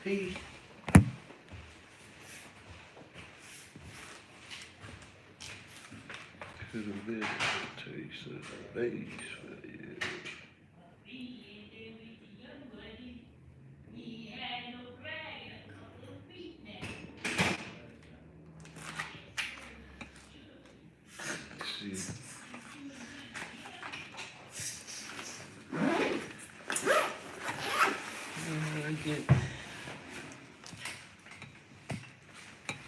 Peace. Could have been a taste of the bass for you. See,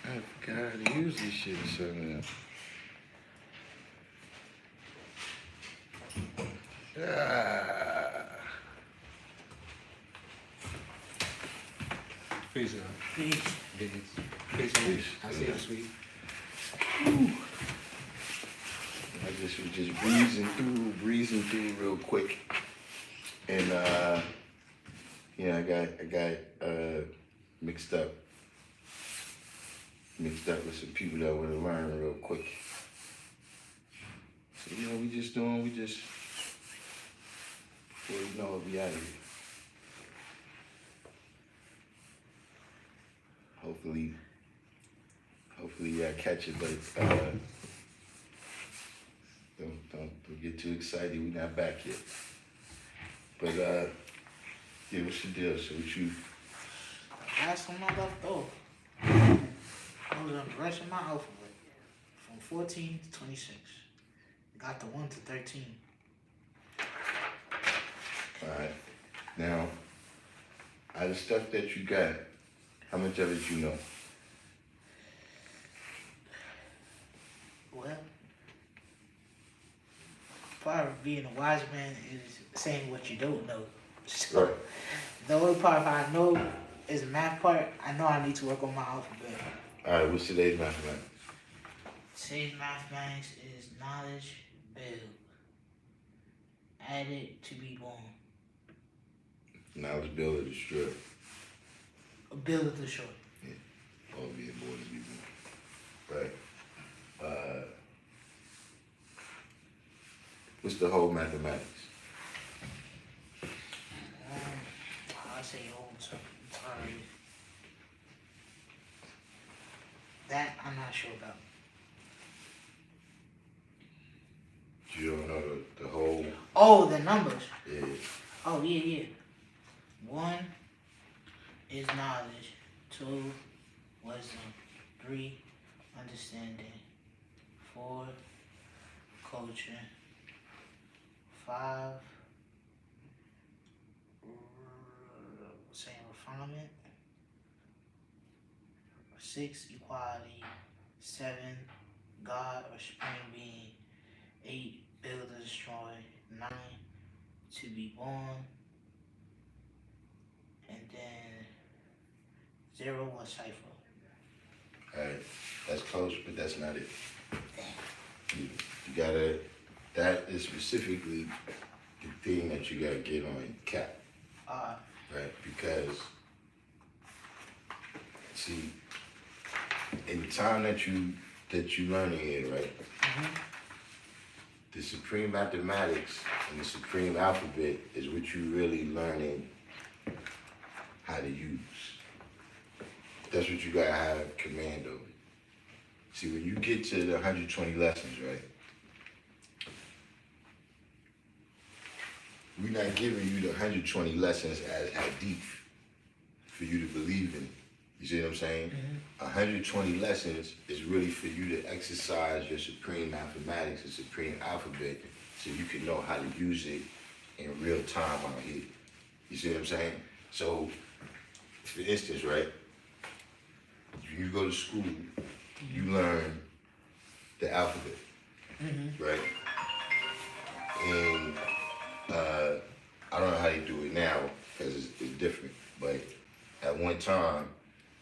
I forgot how to use this shit somehow. Ah. Peace, Peace. Peace. I see you, sweet. I just was just breezing through real quick, and yeah, I got mixed up with some people that want to learn real quick. So we just before you know it, we out of here. Hopefully I catch it, but don't get too excited. We're not back yet. But yeah, what's the deal? So what you? I got some left over. I was on the rest of my alphabet from 14 to 26. Got the 1 to 13. All right. Now, out of the stuff that you got, how much of it you know? Well, part of being a wise man is saying what you don't know. So Right. the only part I know is the math part. I know I need to work on my alphabet. All right. What's today's mathematics? Today's mathematics is knowledge build. Added to be born. Knowledge build or destroy. A build of the short. All being born to be born. Right. What's the whole mathematics? I'll say old, so sorry. That I'm not sure about. You don't know the whole. Oh, the numbers. Yeah. Oh, yeah. 1 is knowledge. 2, wisdom. 3, understanding. 4, culture. 5, saying refinement. 6, equality. 7, God or supreme being. 8, build or destroy. 9, to be born. And then 0 was cipher. Alright, that's close, but that's not it. You gotta, that is specifically the thing that you gotta get on cap, right? Because, see, in the time that you learning it, right? Mm-hmm. The supreme mathematics and the supreme alphabet is what you really learning how to use. That's what you gotta have command over. See, when you get to the 120 lessons, right? We're not giving you the 120 lessons as hadith for you to believe in. You see what I'm saying? Mm-hmm. 120 lessons is really for you to exercise your supreme mathematics and supreme alphabet so you can know how to use it in real time out here. You see what I'm saying? So, for instance, right? You go to school, you learn the alphabet, Mm-hmm. right? And I don't know how they do it now because it's different, but at one time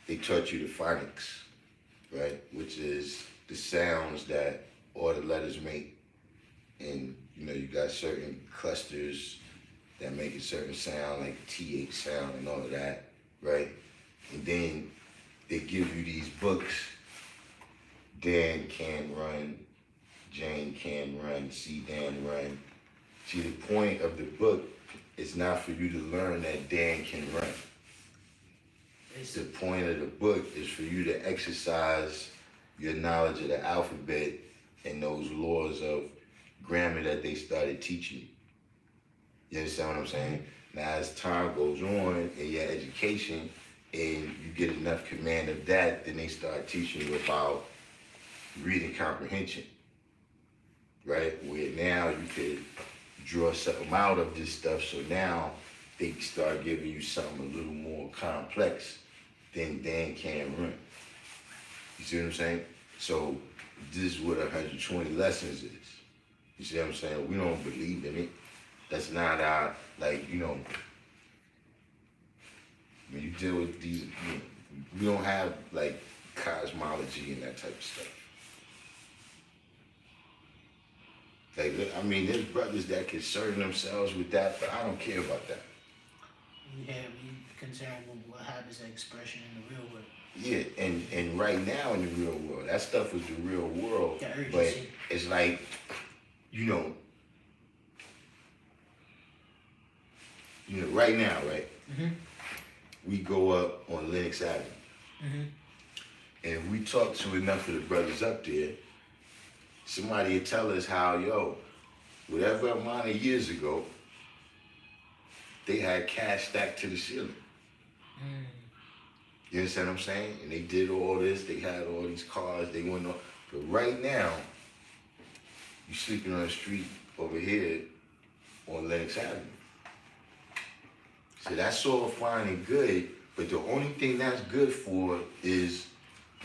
they taught you the phonics, right? Which is the sounds that all the letters make. And you got certain clusters that make a certain sound, like the TH sound and all of that, right? And then they give you these books. Dan can run, Jane can run, C Dan run. See, the point of the book is not for you to learn that Dan can run. Yes. The point of the book is for you to exercise your knowledge of the alphabet and those laws of grammar that they started teaching you. You understand what I'm saying? Now, as time goes on in your education and you get enough command of that, then they start teaching you about reading comprehension, right? Where now you could draw something out of this stuff, so now they start giving you something a little more complex than Dan can run. You see what I'm saying? So this is what 120 lessons is. You see what I'm saying? We don't believe in it. That's not our, like, you know, when you deal with these, we don't have, like, cosmology and that type of stuff. Like, I mean, there's brothers that concern themselves with that, but I don't care about that. Yeah, we concerned with what happens in expression in the real world. Yeah, and right now in the real world, that stuff is the real world. The urgency. But it's like, you know, right now, right? Mm-hmm. We go up on Lenox Avenue. Mm-hmm. And we talk to enough of the brothers up there, somebody will tell us how, yo, whatever amount of years ago, they had cash stacked to the ceiling. Mm. You understand what I'm saying? And they did all this, they had all these cars, they went on. But right now, you sleeping on the street over here on Lenox Avenue. So that's all fine and good, but the only thing that's good for is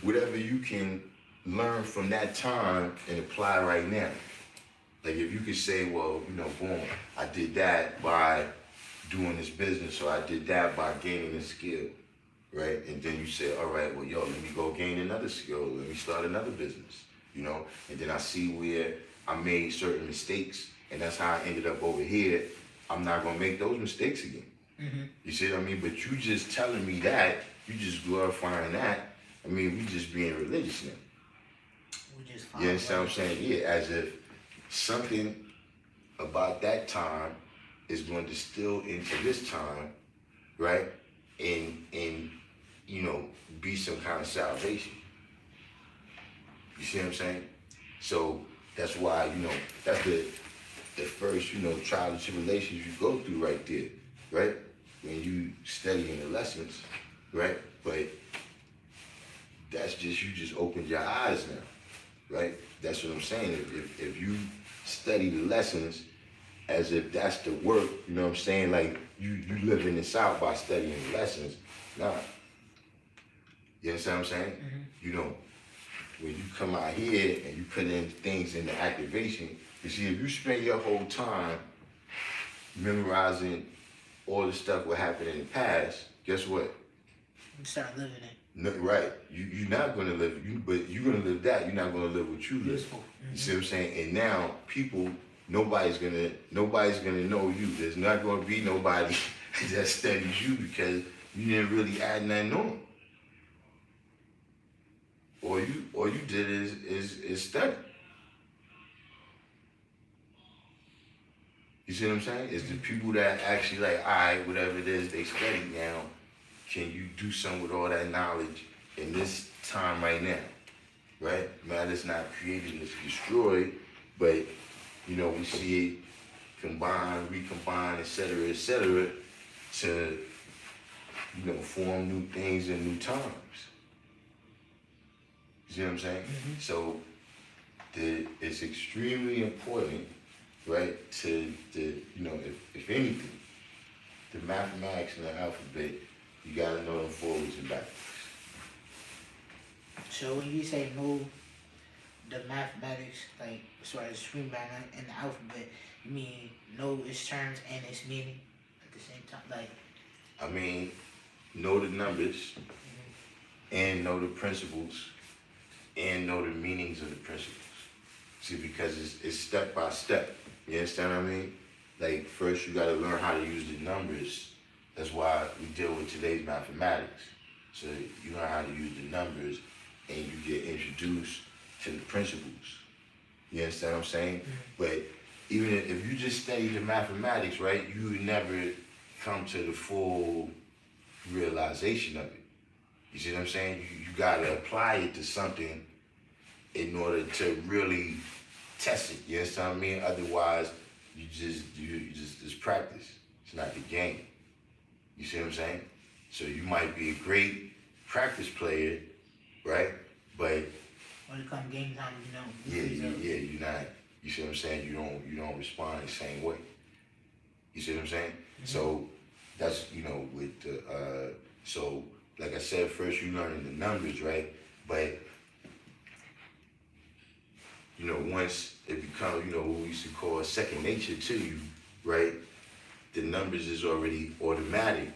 whatever you can learn from that time and apply right now. Like if you could say, well, you know, boom, I did that by doing this business, or I did that by gaining a skill, right? And then you say, all right, well, yo, let me go gain another skill, let me start another business, you know? And then I see where I made certain mistakes, and that's how I ended up over here. I'm not gonna make those mistakes again. Mm-hmm. You see what I mean? But you just telling me that, you just glorifying that. I mean, we just being religious now. We just You understand what I'm saying? Yeah, as if something about that time is going to still into this time, right? And you know, be some kind of salvation. You see what I'm saying? So that's why, you know, that's the first, you know, trial and tribulations you go through right there, right? When you studying the lessons, right? But that's just, you just opened your eyes now, right? That's what I'm saying. If you study the lessons as if that's the work, you know what I'm saying? Like you living this out by studying the lessons. Nah. You understand what I'm saying? Mm-hmm. You know, when you come out here and you put in things into activation, you see, if you spend your whole time memorizing all the stuff what happened in the past, guess what? You start living it. No, right. You're not gonna live, but you're gonna live that. You're not gonna live what you live. Useful. Mm-hmm. You see what I'm saying? And now people, nobody's gonna know you. There's not gonna be nobody that studies you because you didn't really add nothing on. All you did is study. You see what I'm saying? It's the people that actually like, all right, whatever it is they study now, can you do something with all that knowledge in this time right now? Right? Matter's not created, it's destroyed, but you know, we see it combine, recombine, et cetera, to, you know, form new things in new times. You see what I'm saying? Mm-hmm. So it's extremely important, right, to you know, if anything, the mathematics and the alphabet, you gotta know them forwards and backwards. So when you say know the mathematics, like as far as stream by and the alphabet, you mean know its terms and its meaning at the same time? Like, I mean, know the numbers and know the principles and know the meanings of the principles. See, because it's step by step. You understand what I mean? Like, first you gotta learn how to use the numbers. That's why we deal with today's mathematics. So you learn how to use the numbers and you get introduced to the principles. You understand what I'm saying? Mm-hmm. But even if you just study the mathematics, right, you would never come to the full realization of it. You see what I'm saying? You gotta apply it to something in order to really test it. You understand what I mean? Otherwise, you just practice. It's not the game. You see what I'm saying? So you might be a great practice player, right? But when it comes game time, you're not. You see what I'm saying? You don't respond the same way. You see what I'm saying? Mm-hmm. So that's with the so like I said, first you learning the numbers, right? But once it becomes what we used to call second nature to you, right? The numbers is already automatic,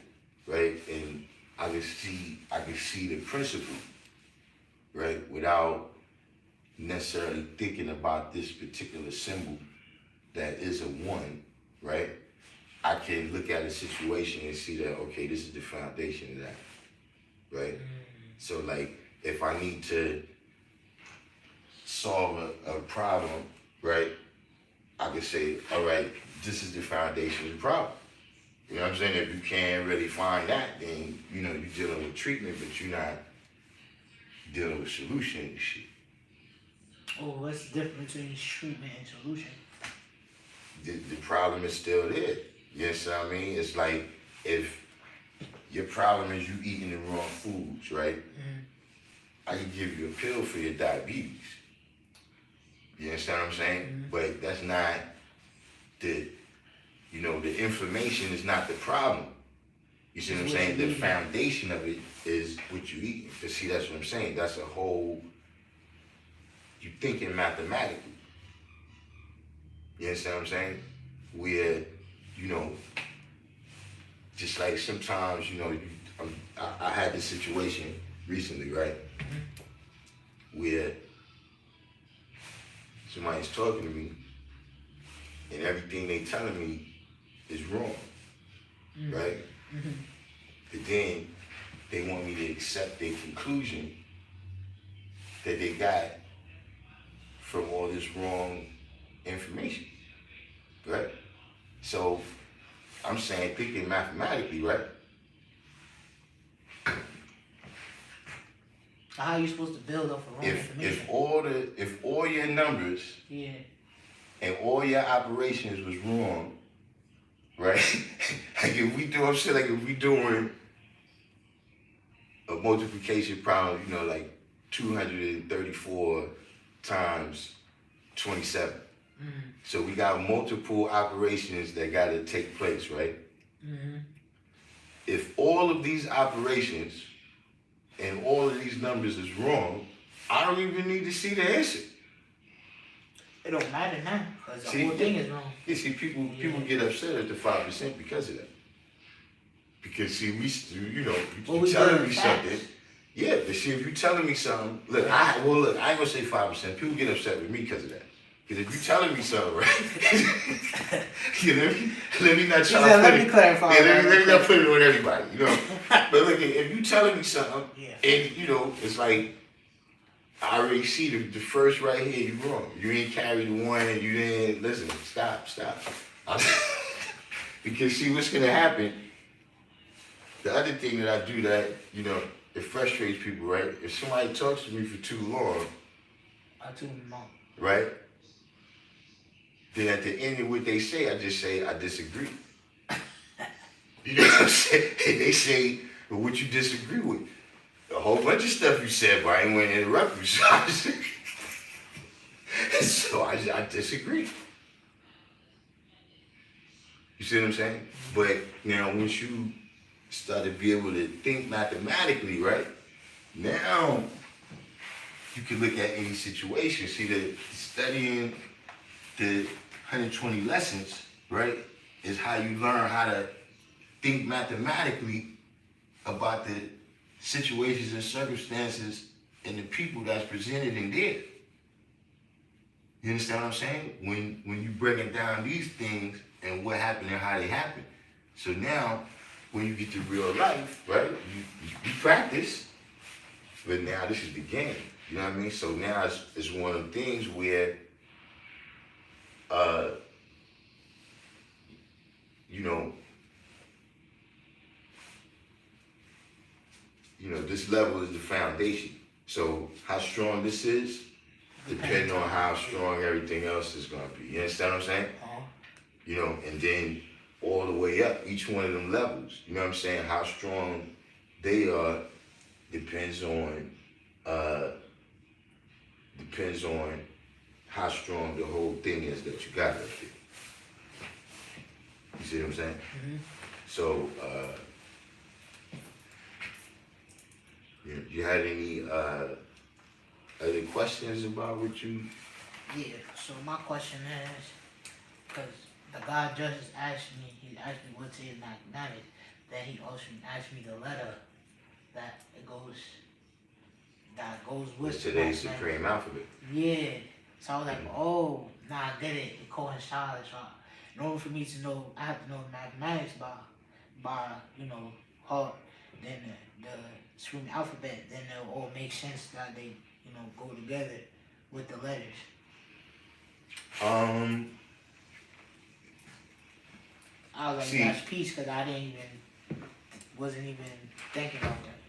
right? And I can see the principle, right? Without necessarily thinking about this particular symbol that is a 1, right? I can look at a situation and see that, okay, this is the foundation of that, right? So like, if I need to solve a problem, right? I can say, all right, this is the foundation of the problem. You know what I'm saying? If you can't really find that, then, you're dealing with treatment, but you're not dealing with solution and shit. Oh, what's the difference between treatment and solution? The problem is still there. You know what I mean? It's like, if your problem is you eating the wrong foods, right? Mm-hmm. I can give you a pill for your diabetes. You understand what I'm saying? Mm-hmm. But that's not the inflammation is not the problem. You see what I'm saying? The foundation of it is what you eat. But see, that's what I'm saying. That's a whole, you thinking mathematically. You understand what I'm saying? Where, just like sometimes, I had this situation recently, right? Mm-hmm. Where somebody's talking to me and everything they telling me is wrong, mm-hmm. right? Mm-hmm. But then they want me to accept their conclusion that they got from all this wrong information, right? So I'm saying, thinking mathematically, right? How are you supposed to build up a wrong information? If all your numbers, yeah, and all your operations was wrong, right? Like if we doing a multiplication problem, like 234 times 27. Mm-hmm. So we got multiple operations that got to take place, right? Mm-hmm. If all of these operations and all of these numbers is wrong, I don't even need to see the answer. It don't matter now, because the whole thing is wrong. You see, people get upset at the 5% because of that. Because see, you telling me something. Yeah, but see, if you telling me something, look, I ain't gonna say 5%. People get upset with me because of that. Because if you telling me something, right? let me not try to put let me clarify. Yeah, let me not put it on everybody, But look, if you telling me something, and it's like, I already see the first right here, you wrong. You ain't carry the one and you didn't, listen, stop. Because see, what's gonna happen, the other thing that I do that, it frustrates people, right? If somebody talks to me for too long, right? Then at the end of what they say, I just say, I disagree. You know what I'm saying? And they say, well, what you disagree with? A whole bunch of stuff you said, but I ain't want to interrupt you. So I disagree. You see what I'm saying? But once you start to be able to think mathematically, right? Now you can look at any situation. See that studying the 120 lessons, right, is how you learn how to think mathematically about the situations and circumstances and the people that's presented in there. You understand what I'm saying? When you breaking down these things and what happened and how they happen. So now, when you get to real life, right, you practice, but now this is the game. You know what I mean? So now it's one of the things where, this level is the foundation. So how strong this is, depending on how strong everything else is gonna be. You understand what I'm saying? And then all the way up, each one of them levels. You know what I'm saying? How strong they are depends on how strong the whole thing is that you got up there. You see what I'm saying? Mm-hmm. So, you had any other questions about what you? Yeah, so my question is, because the God just asked me, he asked me what's in mathematics, then he also asked me the letter that goes with Today's mathematics. supreme alphabet. Yeah. So I was like, oh, nah, I get it. It coincides. So in order for me to know, I have to know mathematics by heart, then the supreme alphabet, then it'll all make sense that they, go together with the letters. I was like, that's peace, because I wasn't even thinking about that.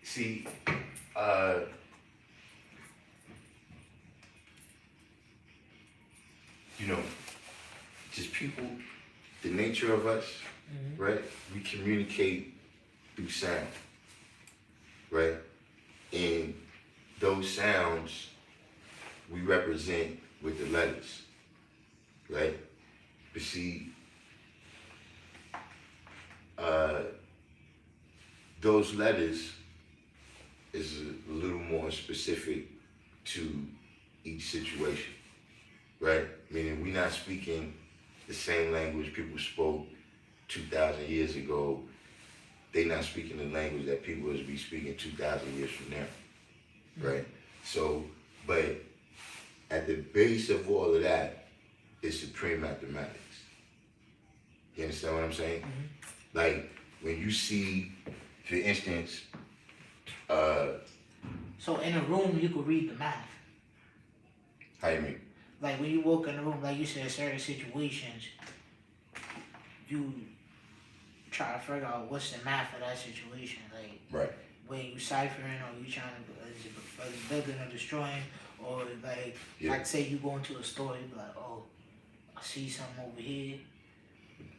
See, just people, the nature of us, right? We communicate through sound, right? And those sounds we represent with the letters, right? But see, those letters is a little more specific to each situation, right? Meaning we're not speaking the same language people spoke 2,000 years ago. They're not speaking the language that people will be speaking 2,000 years from now, right? So, but at the base of all of that is supreme mathematics. You understand what I'm saying? Like when you see, for instance, so in a room you could read the math. How you mean? Like when you walk in the room, like you said, certain situations, you try to figure out what's the math of that situation. Like right. When you ciphering, or you trying to is it building or destroying, or like say you go into a store, you be like, oh, I see something over here.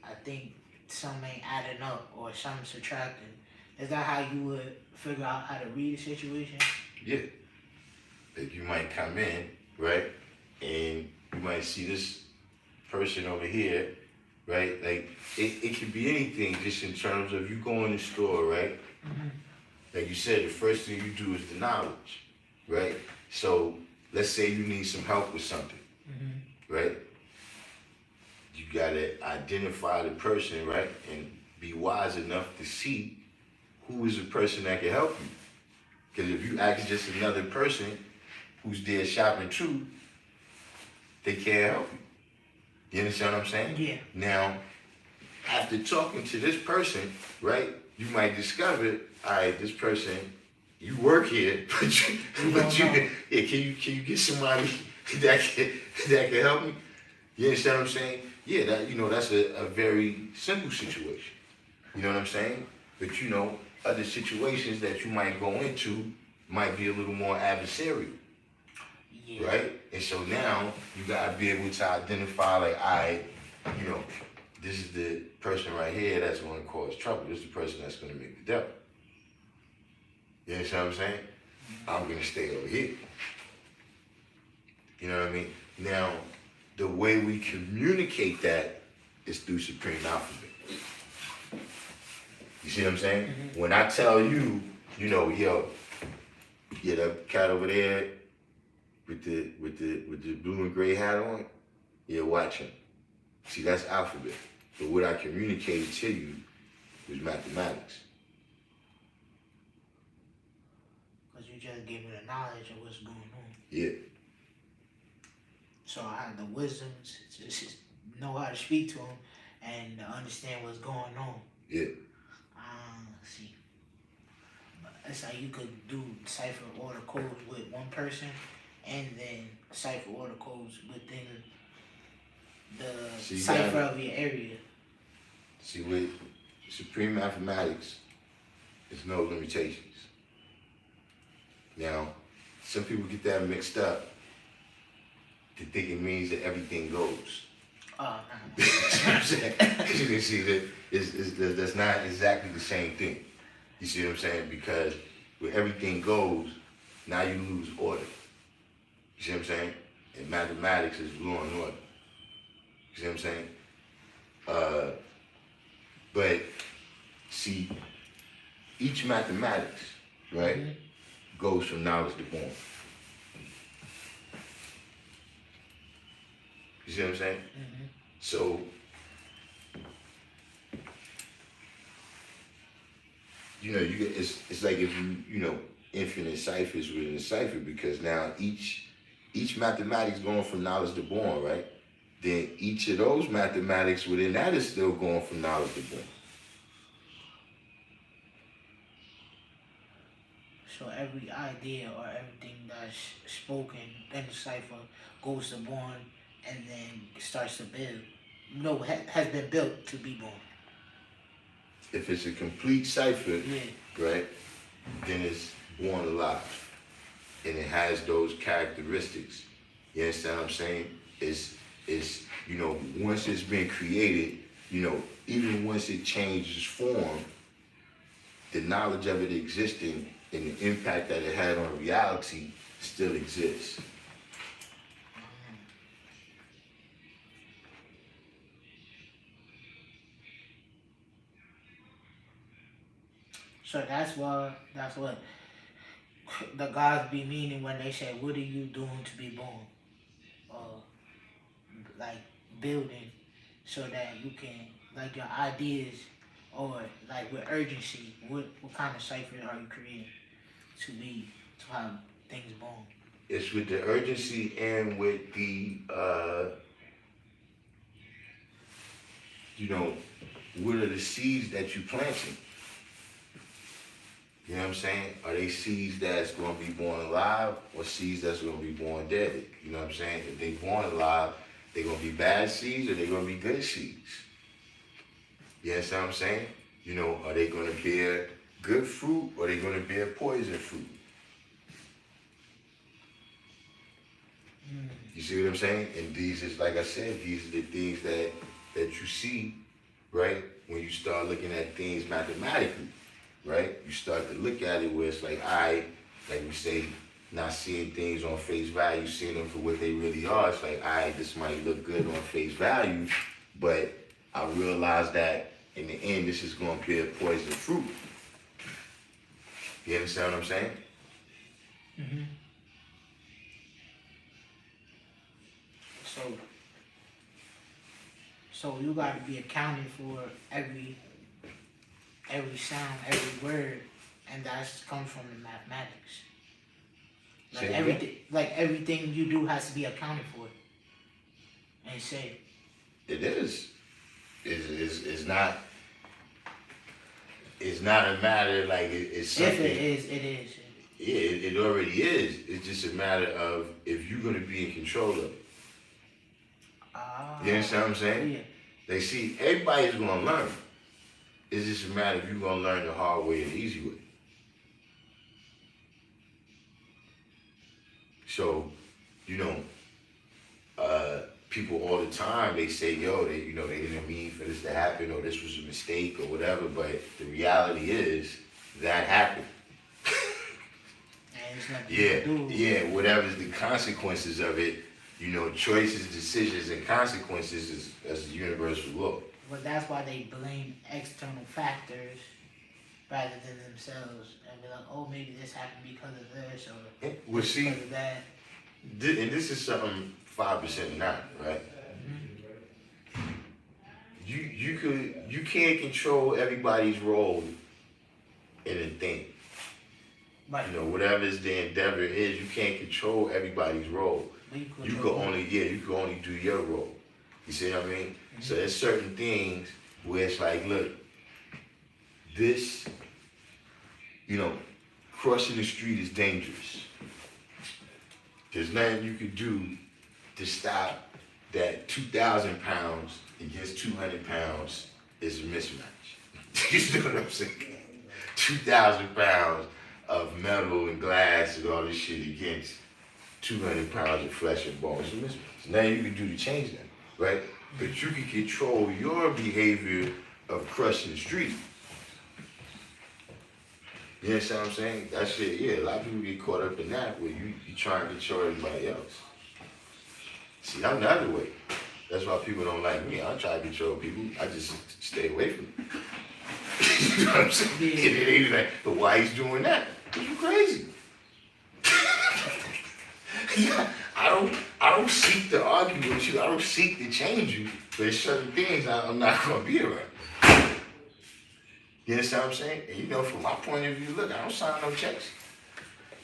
I think something ain't adding up or something subtracting. Is that how you would figure out how to read a situation? Yeah. Like you might come in, right, and you might see this person over here, right? Like it could be anything, just in terms of you go in the store, right? Like you said, the first thing you do is the knowledge, right? So let's say you need some help with something, right? You gotta identify the person, right, and be wise enough to see who is the person that can help you. Because if you ask just another person who's there shopping too, they can't help you. You understand what I'm saying? Yeah. Now, after talking to this person, right, you might discover, all right, this person, you work here, but can you get somebody that can help me? You understand what I'm saying? Yeah, that's a very simple situation. You know what I'm saying? But other situations that you might go into might be a little more adversarial. Yeah. Right? And so now you gotta be able to identify, like, all right, this is the person right here that's gonna cause trouble. This is the person that's gonna make the devil. You understand what I'm saying? I'm gonna stay over here. You know what I mean? Now, the way we communicate that is through supreme alphabet. You see what I'm saying? When I tell you, yo, yeah, that cat over there with the blue and gray hat on, yeah, watch him. See, that's alphabet. But what I communicated to you was mathematics. Because you just gave me the knowledge of what's going on. Yeah. So I had the wisdom to just know how to speak to him and to understand what's going on. Yeah. Let's see. It's like you could do cipher order codes with one person and then cipher order codes within the cipher of your area. See, with supreme mathematics, There's no limitations. Now, some people get that mixed up to think it means that everything goes. Oh, You know what I'm saying? You can see that that's not exactly the same thing. You see what I'm saying? Because where everything goes, now you lose order. You see what I'm saying? And mathematics is law and order. You see what I'm saying? But see, each mathematics, right, goes from knowledge to born. You see what I'm saying? So, you know, it's like if you know, infinite ciphers within a cipher, because now each mathematics going from knowledge to born, right? Then each of those mathematics within that is still going from knowledge to born. so every idea or everything that's spoken in the cipher goes to born and then starts to build. No, has been built to be born. If it's a complete cipher, Yeah. right, then it's born alive. And it has those characteristics. You understand what I'm saying? It's you know, once it's been created, you know, even once it changes form, the knowledge of it existing and the impact that it had on reality still exists. So that's what the gods be meaning when they say, "What are you doing to be born?" Or like building, so that you can like your ideas, or like with urgency. What kind of cipher are you creating to have things born? It's with the urgency and with the you know, what are the seeds that you planting? You know what I'm saying? Are they seeds that's going to be born alive or seeds that's going to be born dead? You know what I'm saying? If they born alive, they're going to be bad seeds or they're going to be good seeds. You understand what I'm saying? You know, are they going to bear good fruit or are they going to bear poison fruit? You see what I'm saying? And these is, like I said, these are the things that you see, right? When you start looking at things mathematically. Right? You start to look at it where it's like, like we say, not seeing things on face value, seeing them for what they really are. It's like, this might look good on face value, but I realize that in the end, this is going to be a poison fruit. You understand what I'm saying? So you got to be accounting for every sound, every word, and that's comes from the mathematics. Like everything you do has to be accounted for and said. It is. It's not. It's not a matter like it's something. If it is, it is. Yeah, it already is. It's just a matter of if you're gonna be in control of it. You understand what I'm saying? Yeah. They see everybody's gonna learn. It's just a matter of you gonna learn the hard way or the easy way. So, you know, people all the time, they say, yo, they didn't mean for this to happen or this was a mistake or whatever, but the reality is that happened. And it's nothing to do. Yeah, whatever's the consequences of it, you know, choices, decisions, and consequences is the universal law. But that's why they blame external factors rather than themselves and be like, oh, maybe this happened because of this or because of that. And this is something 5% not, right? You can't control everybody's role in a thing. Right. You know, whatever the endeavor is, you can't control everybody's role. You could only do your role. You see what I mean? So there's certain things where it's like, look, this, you know, crossing the street is dangerous. There's nothing you could do to stop that 2,000 pounds against 200 pounds is a mismatch. You see what I'm saying? 2,000 pounds of metal and glass and all this shit against 200 pounds of flesh and bones. So now you can do the change then, right? But you can control your behavior of crushing the street. You understand what I'm saying? That shit, yeah, a lot of people get caught up in that where you try and control everybody else. See, I'm the other way. That's why people don't like me. I try to control people. I just stay away from them. You know what I'm saying? Yeah. And it ain't like, but why he's doing that? You crazy. I don't seek to argue with you. I don't seek to change you. But there's certain things I'm not gonna be around. You understand what I'm saying? And you know, from my point of view, look, I don't sign no checks.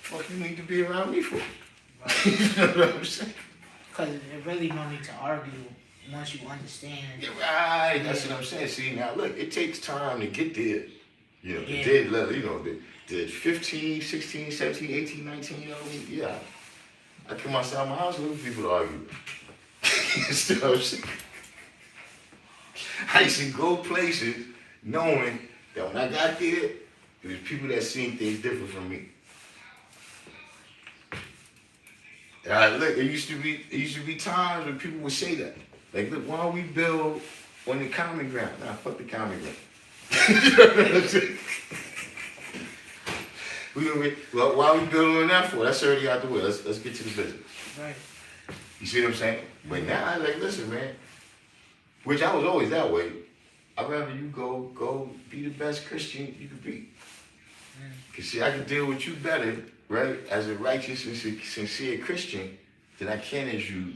Fuck you need to be around me for? Right. You know what I'm saying? Because it really no need to argue once you understand. Yeah, right. That's what I'm saying. See, now look, it takes time to get there. You know, Yeah. the 15, 16, 17, 18, 19 year old, yeah. I come outside my house looking for people to argue. You see what I'm saying? I used to go places knowing that when I got there, there was people that seen things different from me. Look, it used to be times when people would say that. Like, look, why don't we build on the common ground? Nah, fuck the common ground. You know what I'm saying? Well, why are we building on that for? That's already out the way. Let's get to the business. Right. You see what I'm saying? But now I like, listen, man. Which I was always that way. I'd rather you go be the best Christian you could be. Cause see, I can deal with you better, right, as a righteous and sincere Christian than I can as you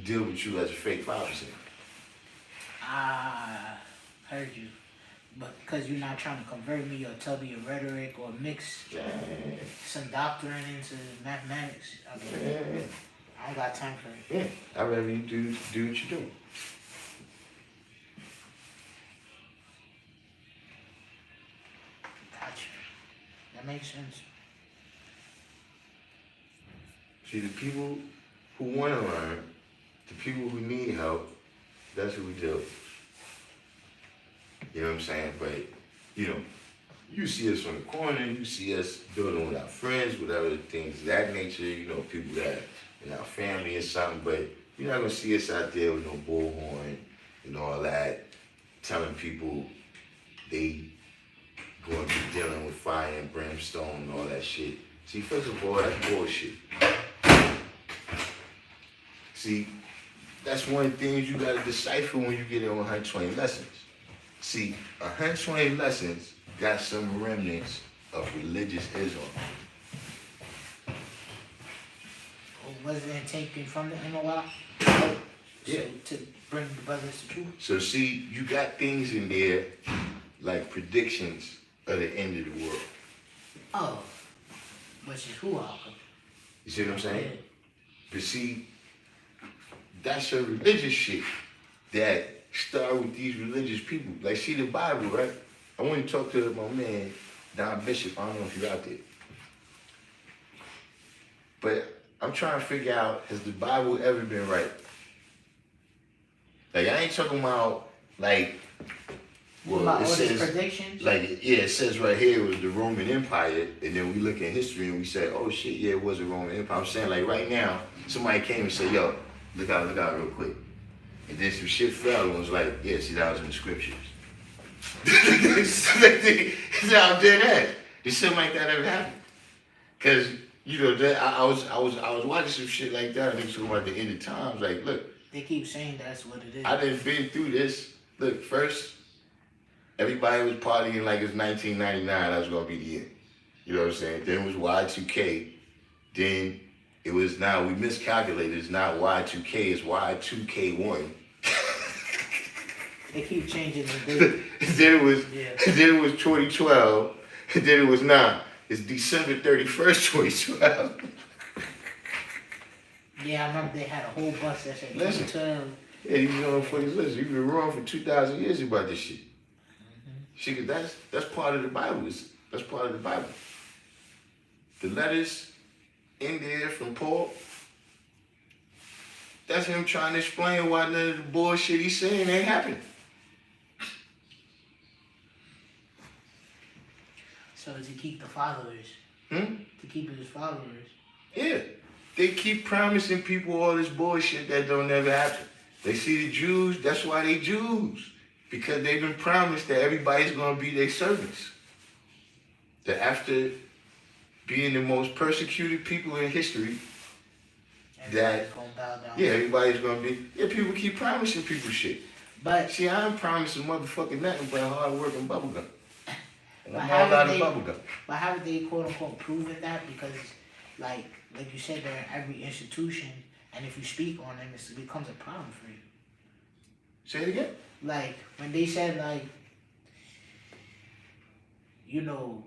deal with you as a fake 5%. I heard you. But because you're not trying to convert me or tell me your rhetoric or mix some doctrine into mathematics, I don't got time for it. Yeah, I'd rather you do what you're doing. Gotcha. That makes sense. See, the people who want to learn, the people who need help, that's who we deal with. You know what I'm saying? But, you know, you see us on the corner, you see us building with our friends, whatever things of that nature, you know, people that in our family or something, but you're not going to see us out there with no bullhorn and all that, telling people they going to be dealing with fire and brimstone and all that shit. See, first of all, that's bullshit. See, that's one of the things you got to decipher when you get in 120 lessons. See, 120 lessons got some remnants of religious Islam. Wasn't it taken from the MOI? Yeah. So, to bring the brothers to truth? So see, you got things in there like predictions of the end of the world. Oh. Which is who I You see what I'm saying? Yeah. But see, that's a religious shit that start with these religious people. Like, see the Bible, right? I want to talk to my man, Don Bishop. I don't know if you're out there. But I'm trying to figure out, has the Bible ever been right? Like, I ain't talking about, like, well, about it all these says, predictions? like, yeah, it says right here it was the Roman Empire, and then we look at history and we say, oh shit, yeah, it was a Roman Empire. I'm saying, like, right now, somebody came and said, yo, look out real quick. And then some shit fell and was like, yeah, see, that was in the scriptures. It's out there that. Did something like that ever happen? Cause, you know, I was watching some shit like that and they was talking about the end of times. Like, look. They keep saying that's what it is. I done been through this. Look, first, everybody was partying like it's 1999, that was gonna be the end. You know what I'm saying? Then it was Y2K. Then it was, now we miscalculated, it's not Y2K, it's Y2K1. They keep changing the date. Then it was 2012, and then it was it's December 31st, 2012. Yeah, I remember they had a whole bus that said Listen. 2012. Yeah, these motherfuckers, listen, you've been wrong for 2,000 years about this shit. Shit, that's part of the Bible. That's part of the Bible. The letters in there from Paul, that's him trying to explain why none of the bullshit he's saying ain't happening. So to keep the followers. To keep his followers. Yeah. They keep promising people all this bullshit that don't ever happen. They see the Jews, that's why they Jews. Because they've been promised that everybody's going to be their servants. That after being the most persecuted people in history, Everybody's gonna bow down. yeah, everybody's going to be, yeah, people keep promising people shit. But see, I ain't promising motherfucking nothing but hard work and bubblegum. And I'm haven't all out of they- bubblegum. But haven't they quote unquote proven that? Because like you said, they're in every institution, and if you speak on them, it becomes a problem for you. Say it again? Like when they said like, you know,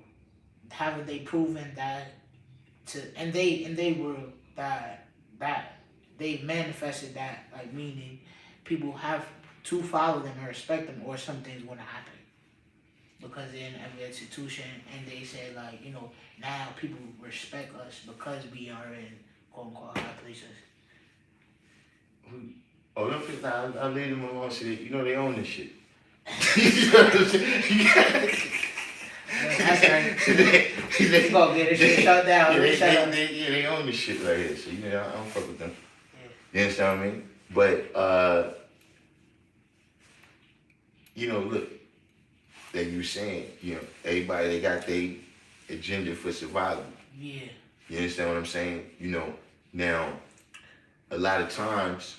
haven't they proven that and they were that they manifested that, like, meaning people have to follow them and respect them or something's gonna happen. Because they're in every institution, and they say like, you know, now people respect us because we are in quote unquote high places. Oh, don't feel like I leave them alone. See, you know they own this shit. You know what I'm saying? That's right. He's gonna get this shit shut down. They own this shit right here. So, you know, I don't fuck with them. You understand what I mean? But, you know, look, that you saying, you know, everybody, they got their agenda for survival. Yeah. You understand what I'm saying? You know, now, a lot of times,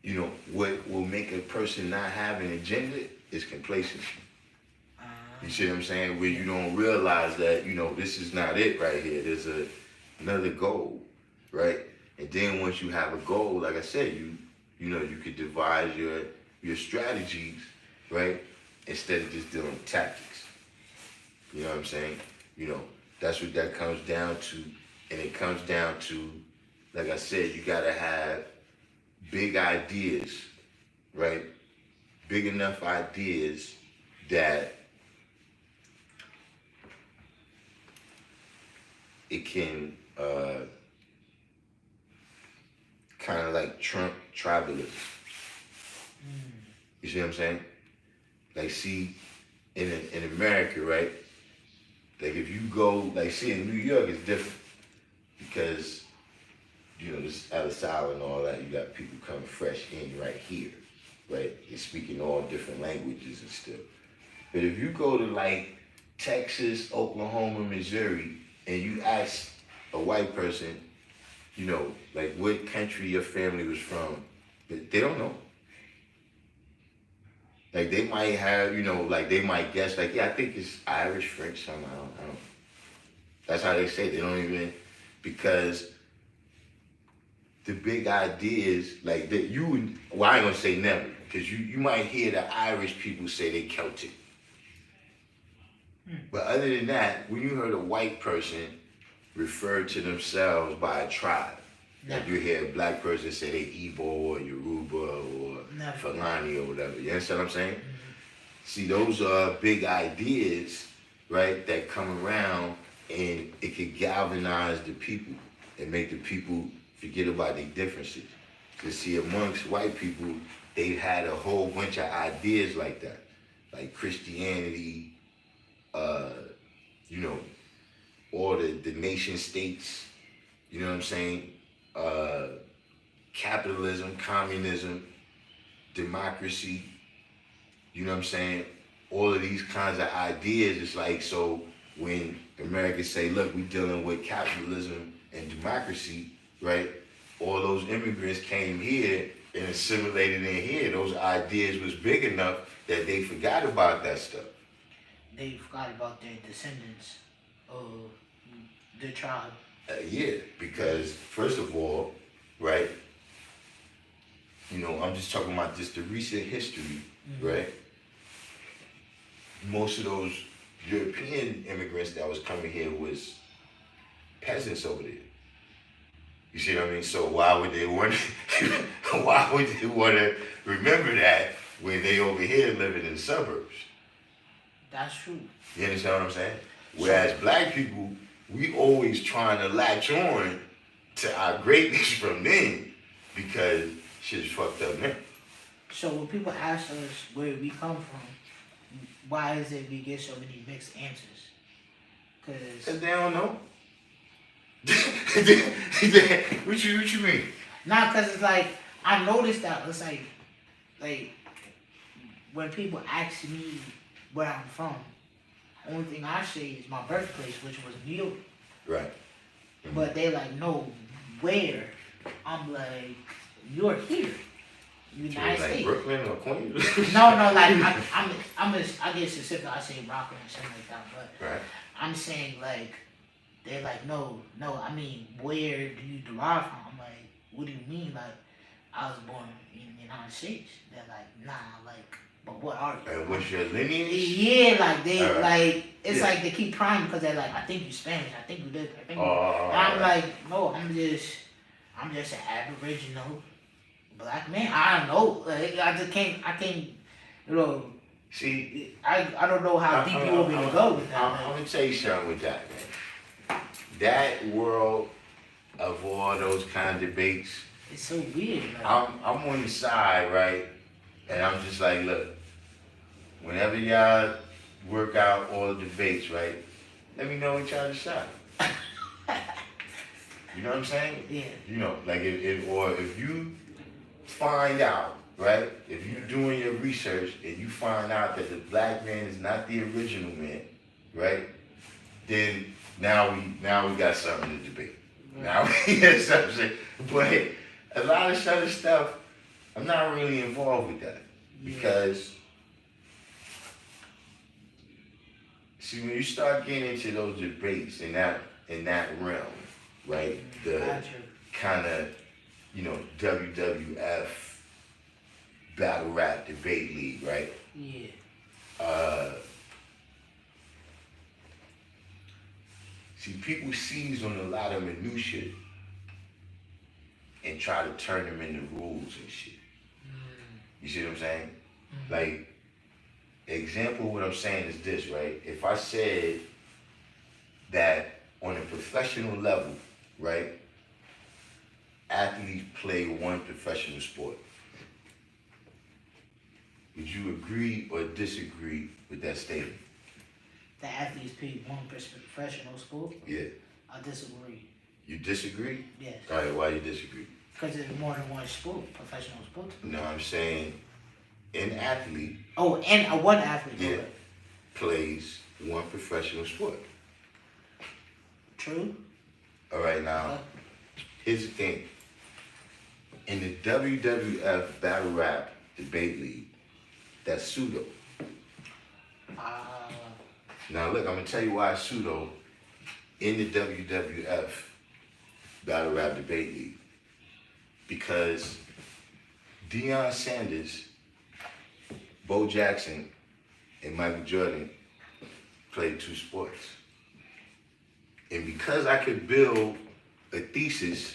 you know, what will make a person not have an agenda is complacency. You see what I'm saying? Where you don't realize that, you know, this is not it right here. There's another goal, right? And then once you have a goal, like I said, you know, you could devise your strategies, right? Instead of just doing tactics. You know what I'm saying? You know, that's what that comes down to. And it comes down to, like I said, you gotta have big ideas, right? Big enough ideas that it can kind of like trump tribalism. You see what I'm saying? Like, see, in America, right? Like, if you go, like, see, in New York, it's different because, you know, this Ellis Island and all that, you got people coming fresh in right here, right? They're speaking all different languages and stuff. But if you go to, like, Texas, Oklahoma, Missouri, and you ask a white person, you know, like, what country your family was from, they don't know. Like, they might have, you know, like, they might guess, like, yeah, I think it's Irish, French, something, I don't. That's how they say it. They don't even, because the big ideas, like, that well, I ain't gonna say never, because you might hear the Irish people say they Celtic. But other than that, when you heard a white person refer to themselves by a tribe, like you hear a black person say they Igbo or Yoruba or Fulani or whatever. You understand what I'm saying? See, those are big ideas, right, that come around, and it can galvanize the people and make the people forget about their differences. To see, amongst white people, they've had a whole bunch of ideas like that, like Christianity, you know, or the nation states, you know what I'm saying? Capitalism, communism, democracy, you know what I'm saying? All of these kinds of ideas, it's like, so when Americans say, look, we're dealing with capitalism and democracy, right? All those immigrants came here and assimilated in here. Those ideas was big enough that they forgot about that stuff. They forgot about their descendants of their tribe. Yeah, because first of all, right, you know, I'm just talking about just the recent history, right? Most of those European immigrants that was coming here was peasants over there. You see what I mean? So why would they want to remember that when they over here living in the suburbs? That's true. You understand what I'm saying? Whereas black people, we always trying to latch on to our greatness from them because shit's fucked up now. So when people ask us where we come from, why is it we get so many mixed answers? Cause they don't know. What you mean? not cause it's like I noticed that it's like when people ask me where I'm from, the only thing I say is my birthplace, which was New York. Right. But they like, no, where? I'm like, you're here, United Like States. Brooklyn or Queens? No, like I get specific. I say Rockland or something like that. But Right. I'm saying like they're like, no. I mean, where do you derive from? I'm like, what do you mean? Like, I was born in the United States. They're like, nah, like, but what are you? And what's your lineage? Yeah, like they like it's Yeah. like they keep prying because they're like, I think you Spanish, I think you this, I think you. Oh, And I'm like, no, I'm just an Aboriginal black man. I don't know. Like, I can't, you know. See, I don't know how deep you want me to go with that. I'm gonna tell you something with that, man. That world of all those kind of debates, It's so weird. Like, I'm on the side, right? And I'm just like, look, whenever y'all work out all the debates, right? Let me know what y'all decide. You know what I'm saying? yeah. You know, like if you find out, right? If you're doing your research and you find out that the black man is not the original man, right? Then now we got something to debate. Now we got something. But a lot of other stuff, I'm not really involved with that because see, when you start getting into those debates in that realm, right? The kind of, you know, WWF battle rap debate league, right? Yeah. See, people seize on a lot of minutia and try to turn them into rules and shit. You see what I'm saying? Like, example of what I'm saying is this, right? If I said that on a professional level, right, athletes play one professional sport, would you agree or disagree with that statement? The athletes play one professional sport. Yeah. I disagree. You disagree? Yes. All right, why you disagree? Because it's more than one sport, professional sport. No, I'm saying an athlete Oh, and one athlete. Yeah. plays one professional sport. True. All right, now, here's the thing. In the WWF Battle Rap Debate League, that's pseudo. Now, look, I'm going to tell you why it's pseudo in the WWF Battle Rap Debate League. Because Deion Sanders, Bo Jackson, and Michael Jordan played two sports. And because I could build a thesis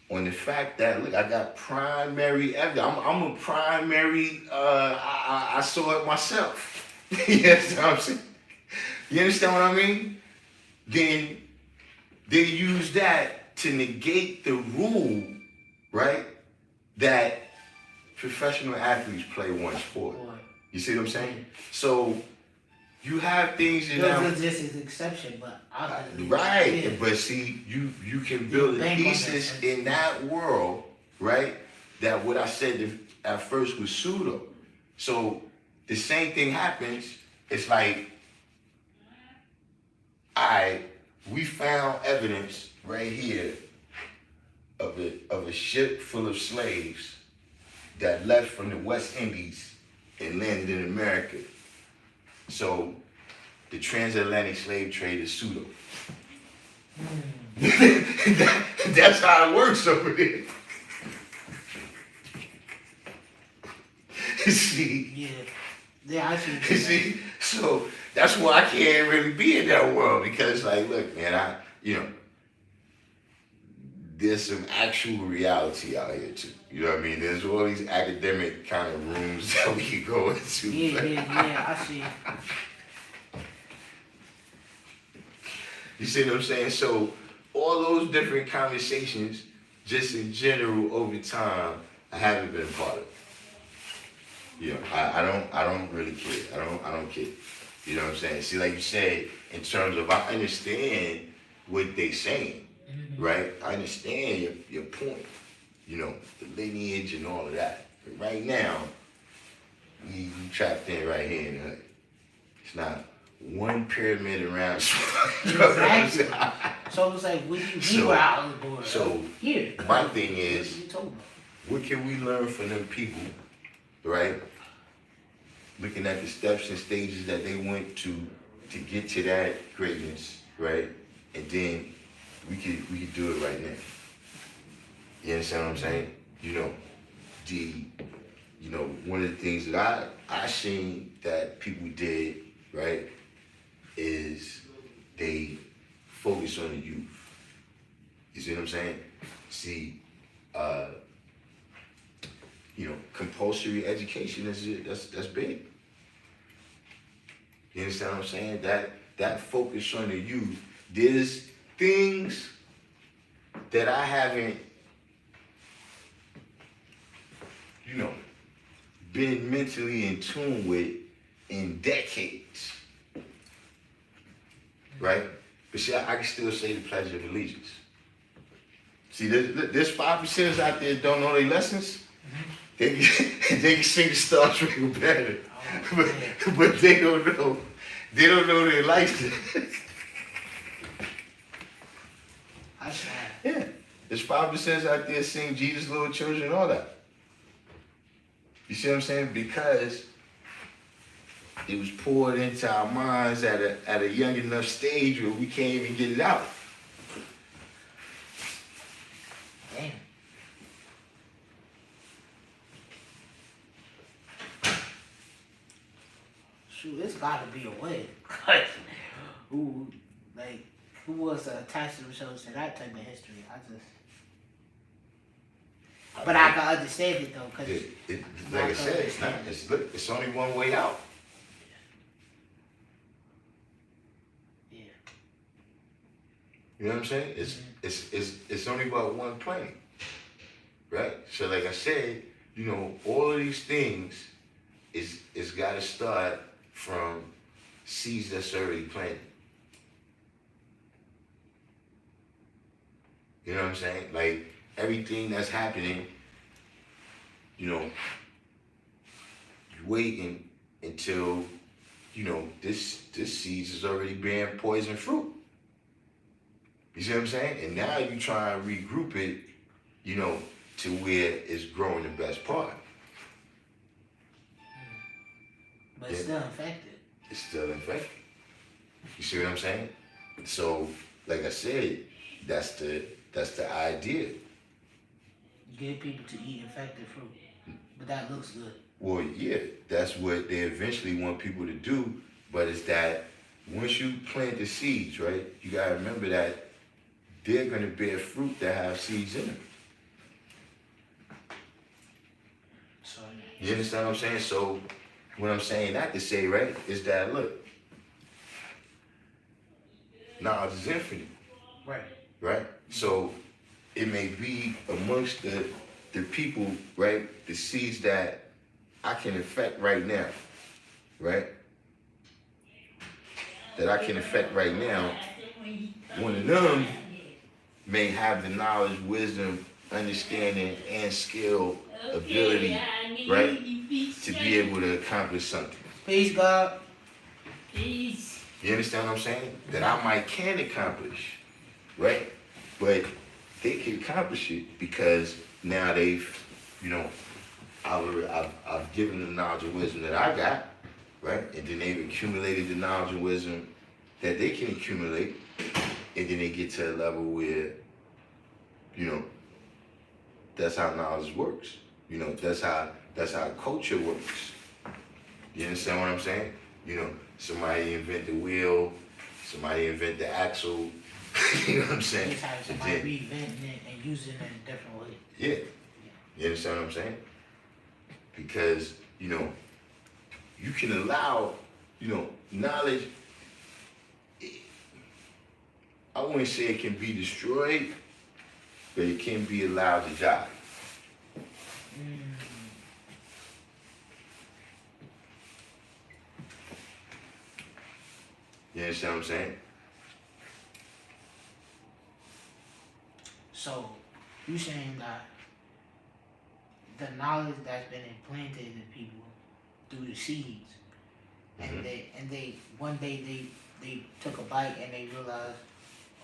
on the fact that, look, I got primary evidence. I'm a primary, I saw it myself. You understand what I'm saying? You understand what I mean? Then they use that to negate the rule, right? That professional athletes play one sport. You see what I'm saying? So you have things in that. Those are just an exception, but right. Yeah. But see, you can build a thesis in that world, right? That what I said at first was pseudo. So the same thing happens. It's like, we found evidence right here of a ship full of slaves that left from the West Indies and landed in America. So the transatlantic slave trade is pseudo. That's how it works over there. See? Yeah. Yeah, I see. See? So that's why I can't really be in that world because, like, look, man, there's some actual reality out here too. You know what I mean? There's all these academic kind of rooms that we can go into. Yeah, I see. You see what I'm saying? So all those different conversations, just in general, over time, I haven't been a part of. Yeah, I don't really care. I don't care. You know what I'm saying? See, like you said, in terms of, I understand what they saying, right? I understand your point. You know, the lineage and all of that. But right now, you trapped in right here in the hood. It's not one pyramid around. Exactly. So it's like, we were out on the board. So here. my thing is, What you talking about? what can we learn from them people, right? Looking at the steps and stages that they went to get to that greatness, right? And then we could do it right now. You understand what I'm saying? You know, one of the things that I seen that people did, right, is they focus on the youth. You see what I'm saying? See, you know, compulsory education that's big. You understand what I'm saying? That focus on the youth. There's things that I haven't, you know, been mentally in tune with in decades. Right? But see, I can still say the Pledge of Allegiance. See, there's 5% out there that don't know their lessons. They can sing the Star Spangled Banner, but they don't know their license. Yeah, there's 5% out there sing Jesus, Little Children, all that. You see what I'm saying? Because it was poured into our minds at a young enough stage where we can't even get it out. Damn. Shoot, it's gotta be a way. who was attached themselves to that type of history? But I can understand it though, cause like I said, it's only one way out. Yeah. You know what I'm saying? It's only about one plane, right? So like I said, you know, all of these things is got to start from seeds that's already planted. You know what I'm saying? Like everything that's happening, you know, waiting until, you know, this seeds is already bearing poison fruit. You see what I'm saying? And now you try and regroup it, you know, to where it's growing the best part. But it's still infected. It's still infected. You see what I'm saying? So, like I said, that's the idea. Get people to eat infected fruit. But that looks good. Well, yeah, that's what they eventually want people to do. But it's that once you plant the seeds, right, you gotta remember that they're gonna bear fruit that have seeds in them. So, You understand what I'm saying? So, what I'm saying that to say, right, is that look, knowledge is infinite. right. Right? So it may be amongst the people, right, the seeds that I can affect right now, right? That I can affect right now. One of them may have the knowledge, wisdom, understanding, and skill, ability, right, to be able to accomplish something. Peace, God. Peace. You understand what I'm saying? That I can accomplish, right? But they can accomplish it because now they've, you know, I've given them the knowledge and wisdom that I got, right? And then they've accumulated the knowledge and wisdom that they can accumulate, and then they get to a level where, you know, that's how knowledge works. You know, that's how culture works. You understand what I'm saying? You know, somebody invent the wheel, somebody invent the axle. You know what I'm saying? Just have somebody reinventing it and using it in a different way. Yeah. You understand what I'm saying? Because, you know, you can allow, you know, knowledge, I wouldn't say it can be destroyed, but it can be allowed to die. You understand what I'm saying? So, you saying that the knowledge that's been implanted in people through the seeds, and they one day they took a bite and they realized,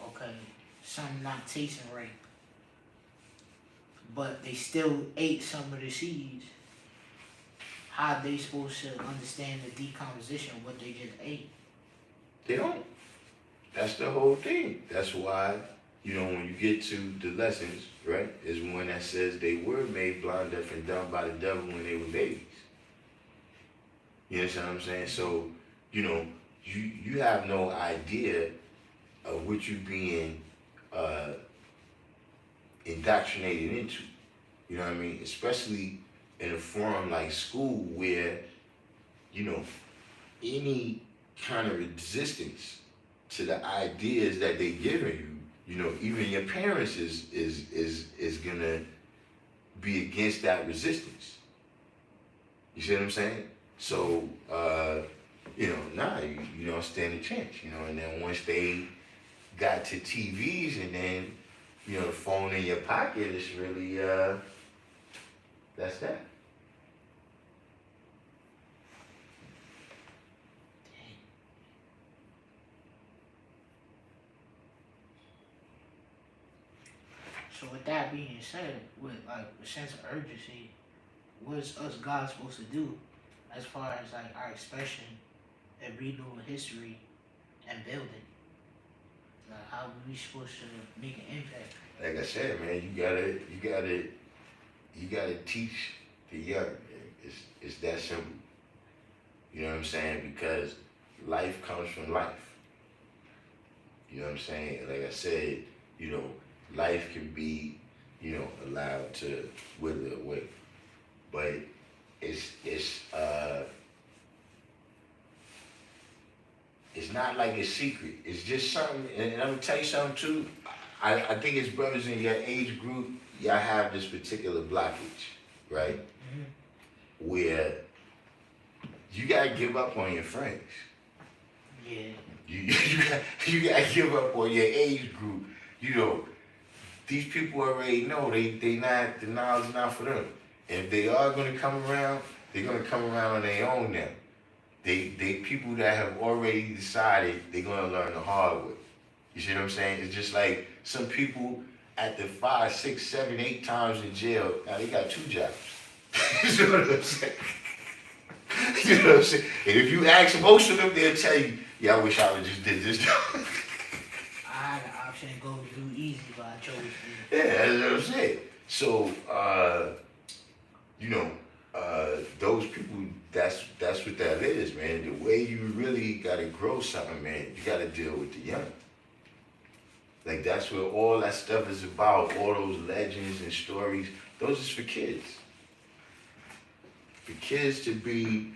okay, something not tasting right, but they still ate some of the seeds. How they supposed to understand the decomposition of what they just ate? They don't. That's the whole thing. That's why, you know, when you get to the lessons, right, is one that says they were made blind, deaf, and dumb by the devil when they were babies. You understand what I'm saying? So, you know, you have no idea of what you're being indoctrinated into. You know what I mean? Especially in a forum like school where, you know, any kind of resistance to the ideas that they giving you, you know, even your parents is gonna be against that resistance. You see what I'm saying? So, you know, you don't stand a chance, you know, and then once they got to TVs and then, you know, the phone in your pocket, it's really, that's that. So with that being said, with like a sense of urgency, what's us God supposed to do as far as like our expression and renewing history and building? Like how are we supposed to make an impact? Like I said, man, you gotta teach the young. It's that simple. You know what I'm saying? Because life comes from life. You know what I'm saying? Like I said, you know, life can be, you know, allowed to wither away. But it's not like a secret. It's just something, and I'm gonna tell you something too. I think it's brothers in your age group, y'all have this particular blockage, right? Where you gotta give up on your friends. Yeah. You gotta give up on your age group. You know, these people already know they not, the knowledge is not for them. And if they are gonna come around, they're gonna come around on their own now. They people that have already decided they're gonna learn the hard way. You see what I'm saying? It's just like some people at the 5, 6, 7, 8 times in jail, now they got 2 jobs. You know what I'm saying? You know what I'm saying? And if you ask most of them, they'll tell you, yeah, I wish I would just did this job. I had the option to go do easy, but I chose to. Yeah, that's what I'm saying. So, you know, those people, that's what that is, man. The way you really gotta grow something, man, you gotta deal with the young. Like that's what all that stuff is about, all those legends and stories, those is for kids. For kids to be,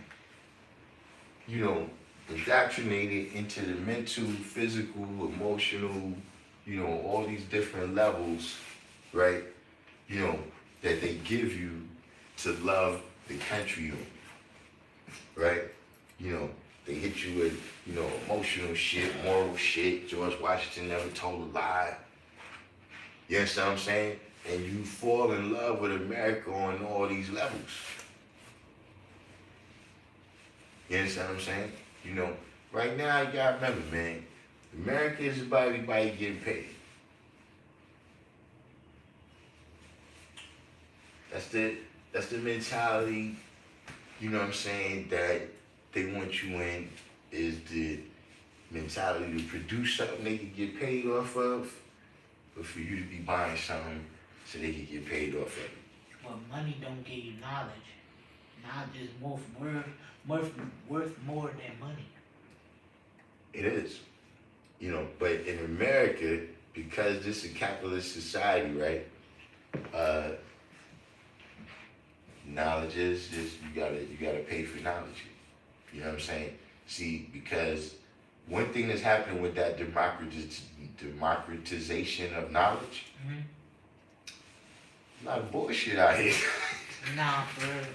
you know, indoctrinated into the mental, physical, emotional, you know, all these different levels, right? You know, that they give you to love the country, right? You know, they hit you with, you know, emotional shit, moral shit. George Washington never told a lie. You understand what I'm saying? And you fall in love with America on all these levels. You understand what I'm saying? You know, right now you gotta remember, man, America is about everybody getting paid. That's the mentality, you know what I'm saying, that they want you in, is the mentality to produce something they can get paid off of, but for you to be buying something so they can get paid off of it. Well, money don't give you knowledge. Knowledge is worth more than money. It is. You know, but in America, because this is a capitalist society, right? Knowledge is just you gotta pay for knowledge. You know what I'm saying? See, because one thing that's happening with that democratization of knowledge, a lot of bullshit out here. Nah, for real.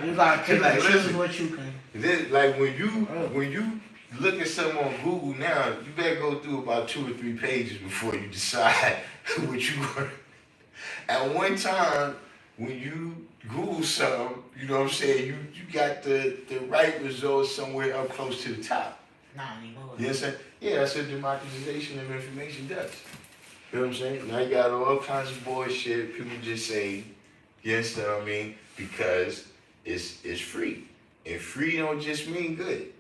You gotta pick and choose what you can. Like when you look at something on Google now, you better go through about 2 or 3 pages before you decide what you want. At one time, when you Google something, you know what I'm saying, you got the right results somewhere up close to the top. Not anymore. You know what I'm saying? Yeah, that's what democratization of information does. You know what I'm saying? Now you got all kinds of bullshit. People just say, yes, you know what I mean? Because it's free. And free don't just mean good.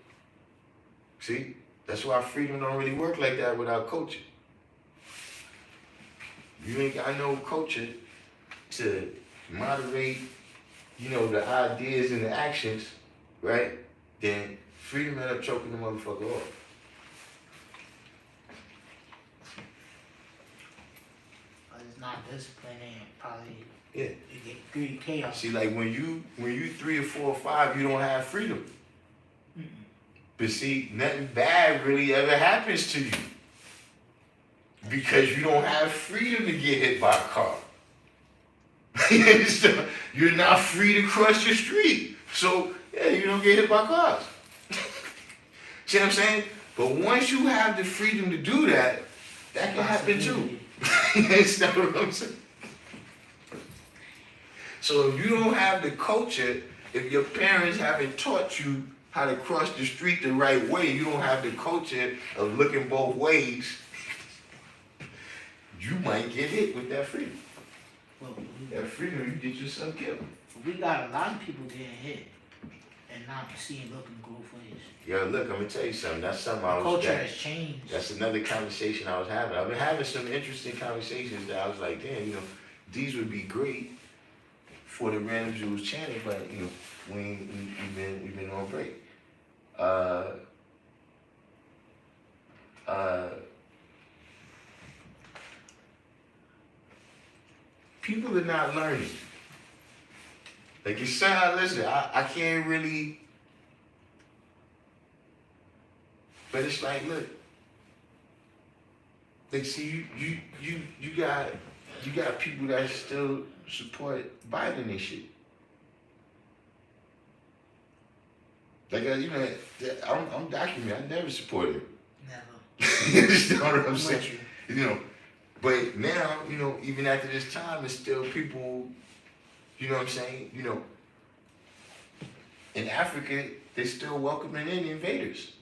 See? That's why freedom don't really work like that without culture. You ain't got no culture to moderate, you know, the ideas and the actions, right? Then freedom end up choking the motherfucker off. But it's not discipline and probably Yeah. you get greed chaos. See, like when you 3 or 4 or 5, you don't have freedom. Mm-mm. But see, nothing bad really ever happens to you. Because you don't have freedom to get hit by a car. You're not free to cross your street. So, yeah, you don't get hit by cars. See what I'm saying? But once you have the freedom to do that, that can happen too. That's not what I'm saying. So if you don't have the culture, if your parents haven't taught you how to cross the street the right way, you don't have the culture of looking both ways, you might get hit with that freedom. Well, That freedom, you get yourself killed. we got a lot of people getting hit and not seeing looking both ways. Yo, look, I'm gonna tell you something. That's something I was. Culture has changed. That's another conversation I was having. I've been having some interesting conversations that I was like, damn, you know, these would be great for the Random Jews channel, but you know, we've been on break. People are not learning. Like you said, listen, I can't really. But it's like, look, like see, you got people that still support Biden and shit. Like you know, I'm documented. I never supported him. Never. You know what I'm I'm saying? with you. You know, but now, you know, even after this time, it's still people. You know what I'm saying? You know, in Africa, they're still welcoming in invaders.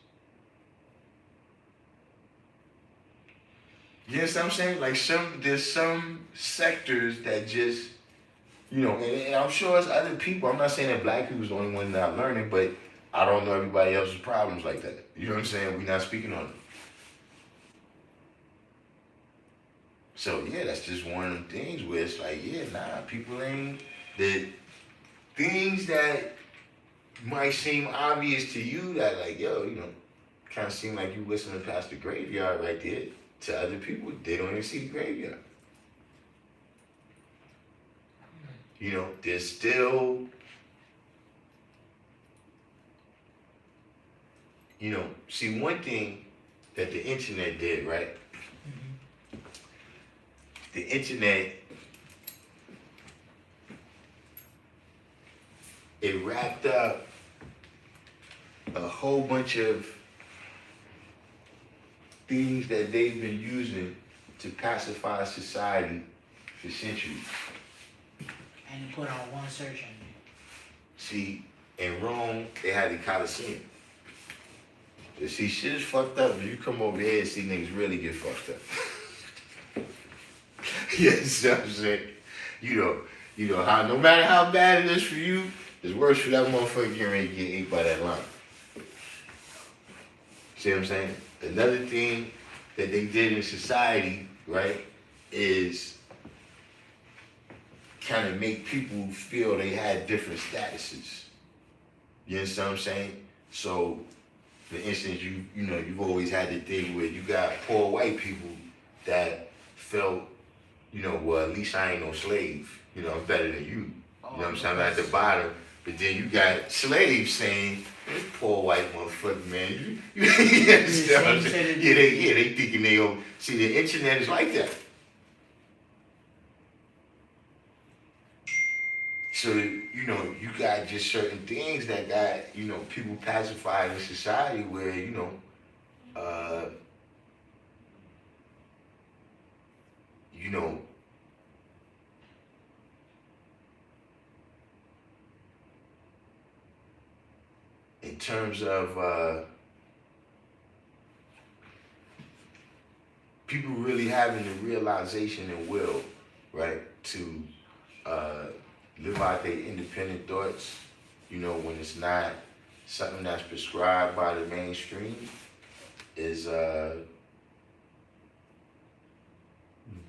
You know what I'm saying? Like there's some sectors that just, you know, and I'm sure it's other people. I'm not saying that black people's the only ones not learning, but I don't know everybody else's problems like that. You know what I'm saying? We're not speaking on them. So yeah, that's just one of them things where it's like, yeah, nah, people ain't the things that might seem obvious to you that like, yo, you know, kind of seem like you listening past the graveyard right there. To other people, they don't even see the graveyard. You know, there's still, you know, see one thing that the internet did, right? Mm-hmm. The internet, it wrapped up a whole bunch of things that they've been using to pacify society for centuries. And you put on one search engine. See, in Rome, they had the Colosseum. You see, shit is fucked up. If you come over here and see niggas really get fucked up. Yes, you know what I'm saying? You know how no matter how bad it is for you, it's worse for that motherfucker getting ready to get ate by that line. See what I'm saying? Another thing that they did in society, right, is kind of make people feel they had different statuses. You understand what I'm saying? So, for instance, you know, you've always had the thing where you got poor white people that felt, you know, well, at least I ain't no slave. You know, I'm better than you. You know what I'm saying? I'm at the bottom. But then you got slaves saying, this poor white motherfucker, man. You understand what I'm saying? Yeah, they thinking they own. See, the internet is like that. So, you know, you got just certain things that got, you know, people pacified in society where, you know, in terms of people really having the realization and will, right, to live out their independent thoughts, you know, when it's not something that's prescribed by the mainstream, is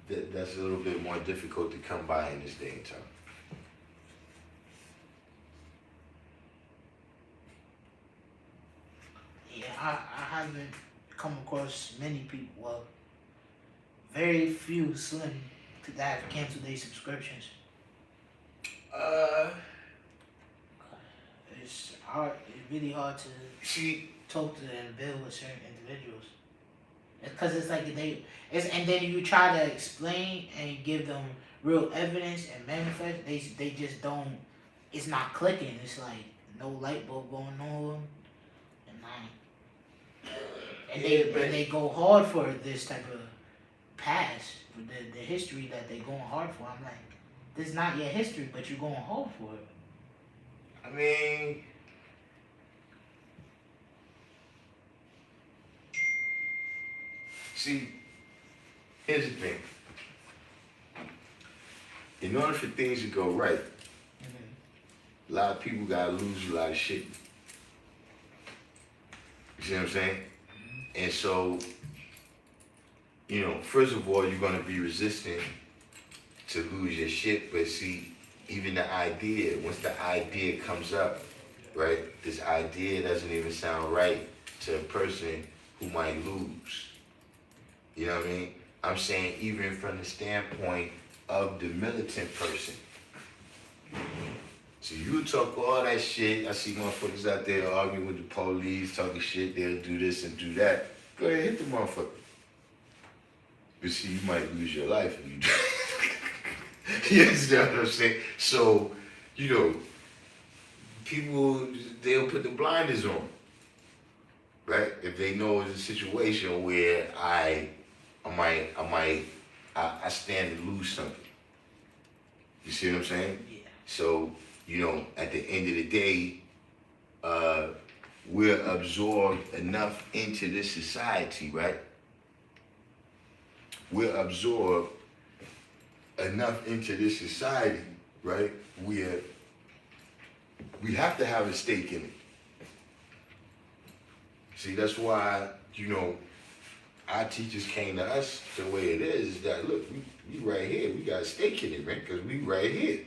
that's a little bit more difficult to come by in this day and time. Yeah, I haven't come across many people, well, very few slim that have canceled their subscriptions. It's hard, it's really hard to See, talk to and build with certain individuals. Because it's like and then you try to explain and give them real evidence and manifest, they just don't, it's not clicking. It's like no light bulb going on, and they go hard for this type of past, for the history that they going hard for. I'm like, this is not your history, but you're going hard for it. I mean, see, here's the thing. In order for things to go right, a lot of people gotta lose a lot of shit. You see what I'm saying? And so, you know, first of all, you're gonna be resistant to lose your shit, but see, even the idea, once the idea comes up, right, this idea doesn't even sound right to a person who might lose. You know what I mean? I'm saying even from the standpoint of the militant person. So you talk all that shit. I see motherfuckers out there arguing with the police, talking shit, they'll do this and do that. Go ahead, hit the motherfucker. But see, you might lose your life if you do. You understand what I'm saying? So, you know, people, they'll put the blinders on, right? If they know it's a situation where I stand to lose something. You see what I'm saying? Yeah. So, you know, at the end of the day, we're absorbed enough into this society, right? We're absorbed enough into this society, right? We have to have a stake in it. See, that's why, you know, our teachers came to us the way it is that, look, we right here, we got a stake in it, man, because we right here.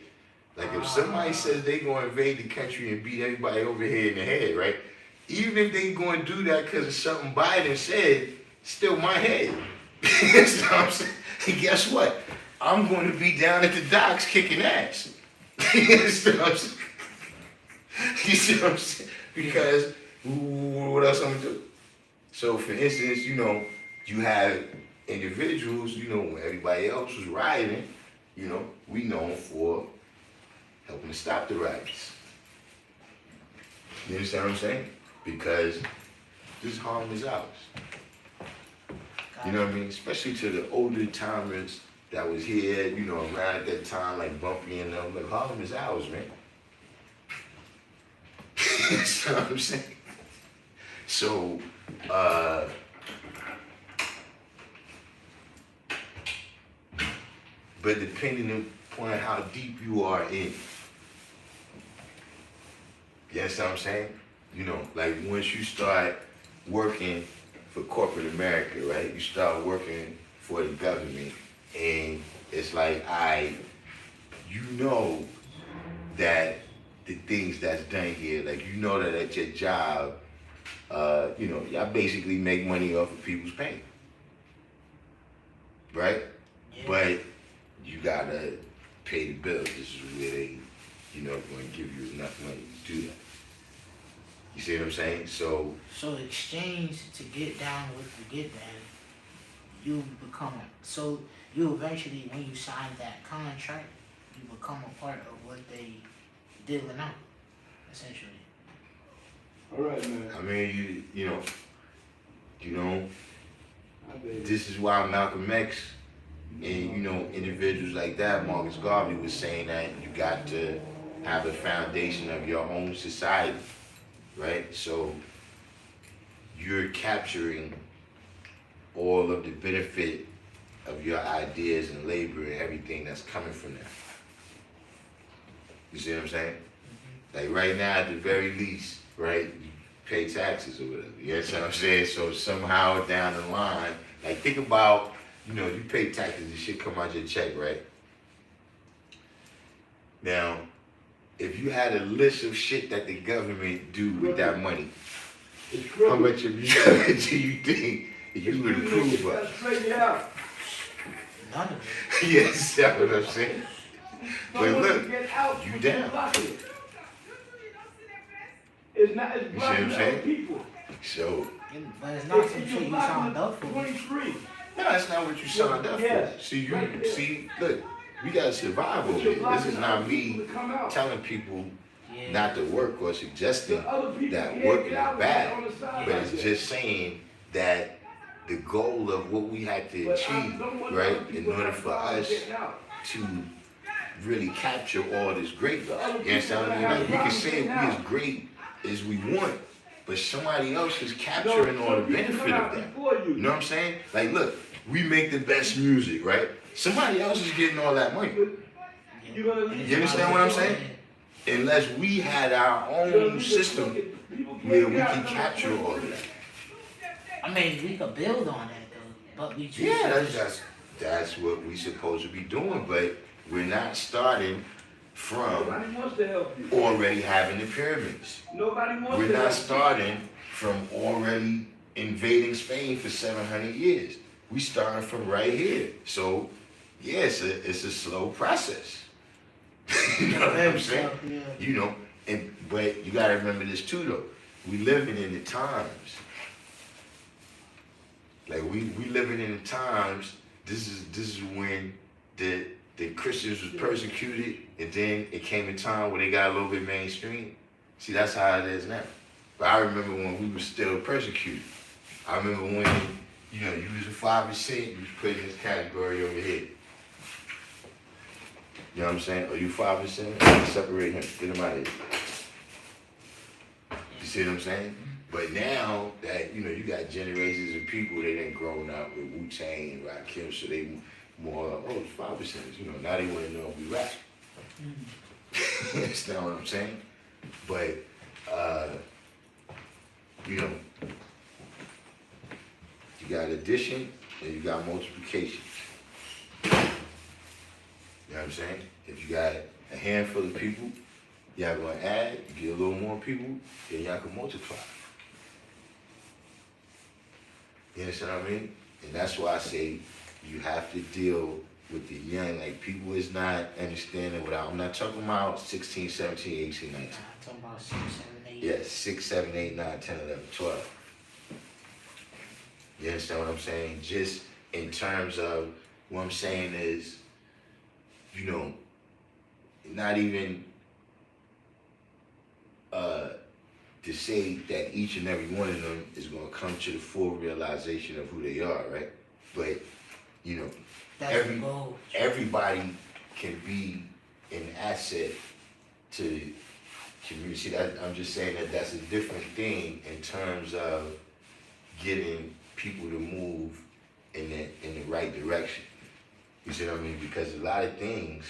Like if somebody says they gonna invade the country and beat everybody over here in the head, right? Even if they gonna do that because of something Biden said, still my head. You know what I'm saying? And guess what? I'm going to be down at the docks kicking ass. You see what I'm saying? You see what I'm saying? Because what else I'm gonna do? So for instance, you know, you have individuals, you know, when everybody else was rioting, you know, we known for helping to stop the riots. You understand what I'm saying? Because this harm is ours. You know what I mean? Especially to the older timers that was here, you know, around at that time, like Bumpy and them. Like, Harlem is ours, man. You know what I'm saying? So, but depending upon how deep you are in, you understand what I'm saying? You know, like once you start working for corporate America, right? You start working for the government, and it's like, you know that the things that's done here, like you know that at your job, you know, y'all basically make money off of people's pain, right? Yeah. But you gotta pay the bills. This is where they, you know, going to give you enough money to do that. You see what I'm saying? So exchange to get down with the get down, you become, so you eventually, when you sign that contract, you become a part of what they dealing out, essentially. All right, man. I mean, you know, I bet. this is why Malcolm X and individuals like that, Marcus Garvey was saying that you got to have a foundation of your own society, right? So you're capturing all of the benefit of your ideas and labor and everything that's coming from that. You see what I'm saying? Like right now, at the very least, right, you pay taxes or whatever. You know what I'm saying? So somehow down the line, like think about, you pay taxes, the shit come out your check, right? Now, if you had a list of shit that the government do with that money, It's how crooked. much of you do you think you would approve Let's of? straighten it out. None of it. Yes, that's what I'm saying. But Someone look, can get out you from down. blocking it. It's not, it's You see what blocking I'm other saying? people. So, But it's not some shit you blocking signed up for. 23. no, that's not what you signed up Yes. for. See, look, we gotta survive over here. This is not me telling people Yeah. not to work or suggesting The other people that can't working get out is bad, on the side but like it's that. just saying that the goal of what we had to But I achieve, don't want right, other in people order have for problems us getting out. to really capture all this greatness. The other You understand what I people mean? Like, that we have can say we problems as great as we want, but somebody else is capturing all the benefit of that. You know what I'm saying? Like, look, we make the best music, right? Somebody else is getting all that money. You understand what I'm saying? Unless we had our own system where we can capture all of that. I mean, we could build on that though, but we choose. Yeah, that's what we supposed to be doing, but we're not starting from Nobody wants to help you. already having the pyramids. Nobody wants We're to not help starting from already invading Spain for 700 years. We starting from right here. So, yeah, it's a slow process. You know what I'm saying? Yeah. But you gotta remember this too though. We living in the times. Like we living in the times, this is when the Christians was persecuted, and then it came a time where they got a little bit mainstream. See, that's how it is now. But I remember when we were still persecuted. I remember when, you was a 5%, you was put in this category over here. You know what I'm saying? Are you 5%? Separate him, get him out of here. You see what I'm saying? But now that, you got generations of people that ain't grown up with Wu-Tang and Rakim, so they more, it's 5%, now they want to know if we rap. You understand what I'm saying? But, you got addition and you got multiplication. You know what I'm saying? If you got a handful of people, y'all gonna add, you get a little more people, then y'all can multiply. You understand what I mean? And that's why I say you have to deal with the young. Like, people is not understanding I'm not talking about 16, 17, 18, 19. I'm talking about 6, 7, 8. Yeah, 6, 7, 8, 9, 10, 11, 12. You understand what I'm saying? Just in terms of what I'm saying is, not even to say that each and every one of them is going to come to the full realization of who they are, right? But, That's the goal. everybody can be an asset to community. See, I'm just saying that that's a different thing in terms of getting people to move in the right direction. You see what I mean? Because a lot of things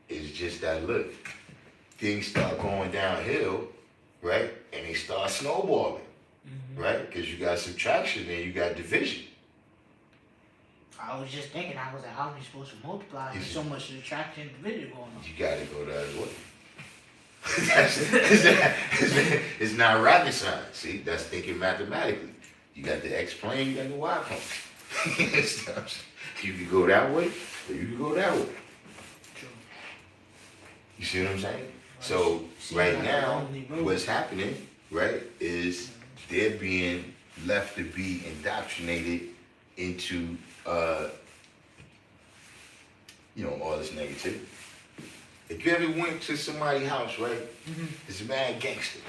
is just that, look, things start going downhill, right? And they start snowballing, right? Because you got subtraction and you got division. I was just thinking, how are we supposed to multiply? There's so much subtraction and division going on. You gotta go the other way. It's not rocket science. See, that's thinking mathematically. You got the X plane, you got the Y plane. You can go that way, or you can go that way. True. You see what I'm saying? So right now, what's happening, right, is they're being left to be indoctrinated into, all this negativity. If you ever went to somebody's house, right? It's a mad gangster,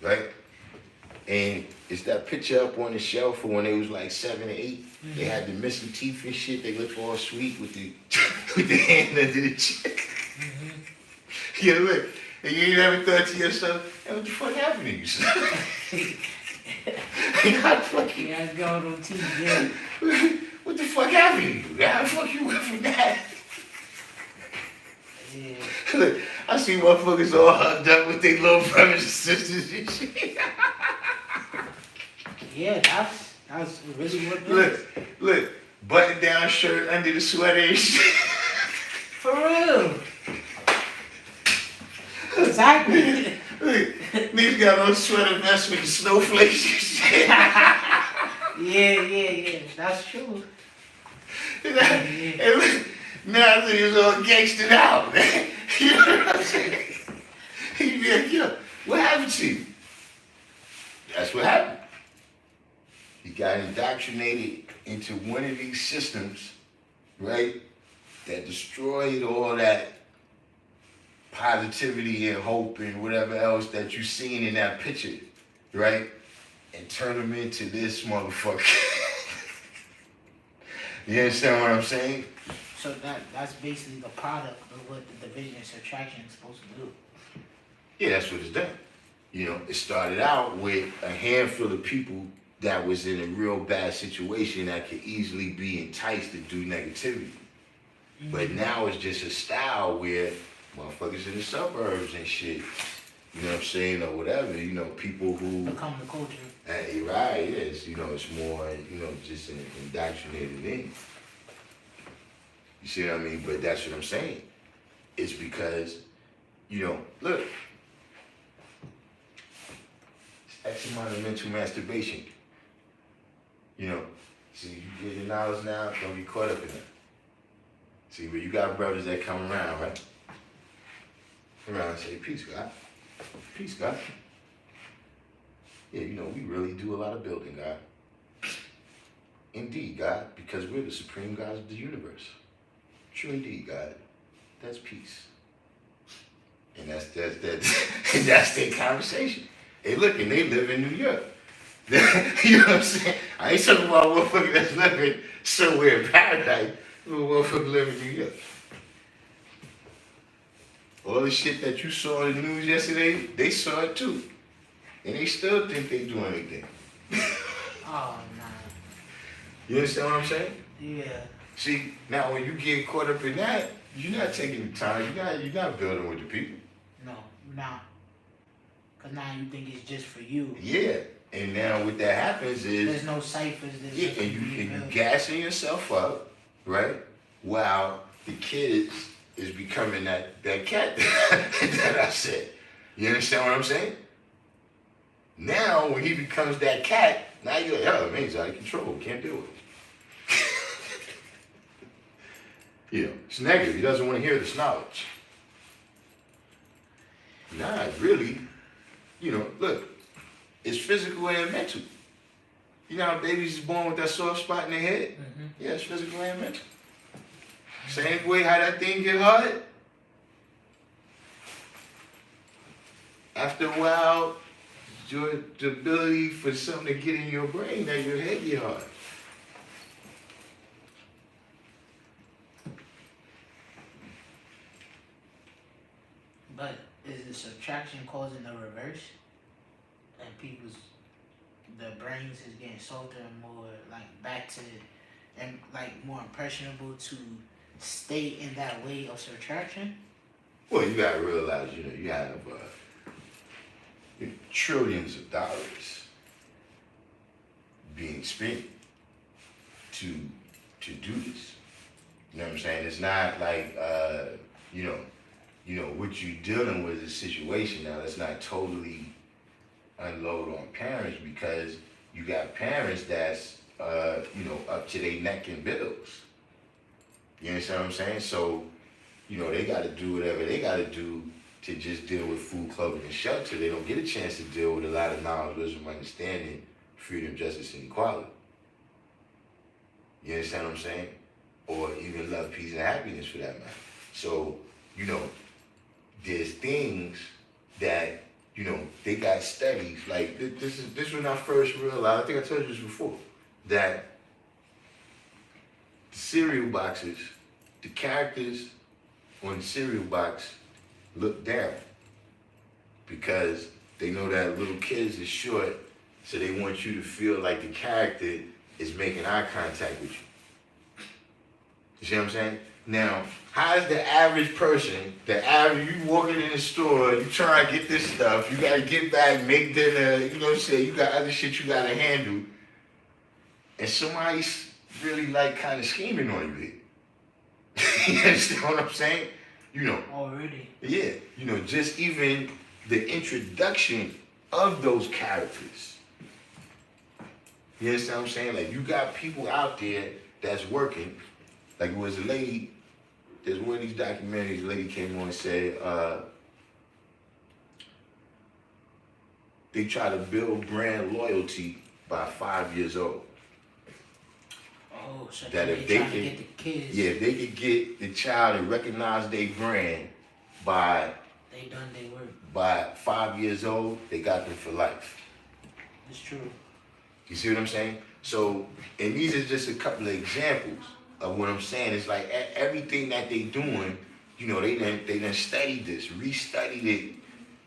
right? And it's that picture up on the shelf for when they was like 7 or 8. They had the missing teeth and shit. They looked all sweet with the with the hand under the chin. Yeah, look. And you ain't ever thought to yourself, hey, what the fuck happened to you, son? How the fuck you? Yeah, I got on TV. Yeah. What the fuck happened to you? How the fuck you went from that? Yeah. Look, I see motherfuckers all hugged up with their little brothers and sisters and shit. Yeah, that's really what it is. Look, button down shirt under the sweater and shit. For real. Exactly. Look, niggas got on sweater vest with the snowflakes and shit. Yeah. That's true. And look, now niggas all gangstered out, man. You know what I'm saying? You be like, yo, what happened to you? That's what happened. He got indoctrinated into one of these systems, right, that destroyed all that positivity and hope and whatever else that you seen in that picture, right, and turned him into this motherfucker. You understand what I'm saying? So that's basically the product of what the division and subtraction is supposed to do. Yeah, that's what it's done. You know, it started out with a handful of people that was in a real bad situation that could easily be enticed to do negativity. But now it's just a style where motherfuckers in the suburbs and shit, you know what I'm saying, or whatever, you know, people who... Become the culture. Right, yes, you know, it's more, you know, just an indoctrinated thing. You see what I mean? But that's what I'm saying. It's because, you know, look, it's X amount of mental masturbation. You know, see, you get your knowledge now, don't get caught up in it. See, but you got brothers that come around, right? Come around and say, peace, God. Peace, God. Yeah, you know, we really do a lot of building, God. Indeed, God, because we're the supreme gods of the universe. True indeed, God. That's peace. And that's their conversation. Hey, look, and they live in New York. You know what I'm saying? I ain't talking about a motherfucker that's living somewhere in paradise. A motherfucker living in New York. All the shit that you saw in the news yesterday, they saw it too. And they still think they do anything. Oh, nah. You understand what I'm saying? Yeah. See, now when you get caught up in that, you're not taking the time. You're not building with the people. No, nah. Because now you think it's just for you. Yeah. And now what that happens is... There's no ciphers. Yeah, and you gassing yourself up, right? While the kid is becoming that cat that I said. You understand what I'm saying? Now, when he becomes that cat, now you're like, oh, man, he's out of control. Can't do it. You know, it's negative. He doesn't want to hear this knowledge. Nah, really, you know, look, it's physical and mental. You know how babies is born with that soft spot in their head? Mm-hmm. Yeah, it's physical and mental. Same way how that thing get hard. After a while, the ability for something to get in your brain that your head get hard. But is the subtraction causing the reverse? And the brains is getting softer and more like back to, and like more impressionable to stay in that way of subtraction? Well, you gotta realize, you know, you have trillions of dollars being spent to do this. You know what I'm saying? It's not like you know what you're dealing with is a situation now that's not totally unload on parents, because you got parents that's you know, up to their neck in bills. You understand what I'm saying? So, you know, they gotta do whatever they gotta do to just deal with food, clothing, and shelter. They don't get a chance to deal with a lot of knowledge, wisdom, understanding, freedom, justice, and equality. You understand what I'm saying? Or even love, peace, and happiness for that matter. So, you know, there's things that, you know, they got studies. Like, this when I first realized, I think I told you this before, that the cereal boxes, the characters on the cereal box look down because they know that little kids is short, so they want you to feel like the character is making eye contact with you. You see what I'm saying? Now, how's the average person, you walking in the store, you trying to get this stuff, you gotta get back, make dinner, you know what I'm saying, you got other shit you gotta handle, and somebody's really like kind of scheming on you here. You understand what I'm saying? You know. Already. Yeah, you know, just even the introduction of those characters. You understand what I'm saying? Like, you got people out there that's working. Like, it was a lady, there's one of these documentaries, a lady came on and said, they try to build brand loyalty by 5 years old. Oh, so That they if they trying can, to get the kids. yeah, if they could get the child to recognize their brand by They done their work. by 5 years old, they got them for life. It's true. You see what I'm saying? So, and these are just a couple of examples of what I'm saying. It's like everything that they doing, you know, they done studied this, restudied it.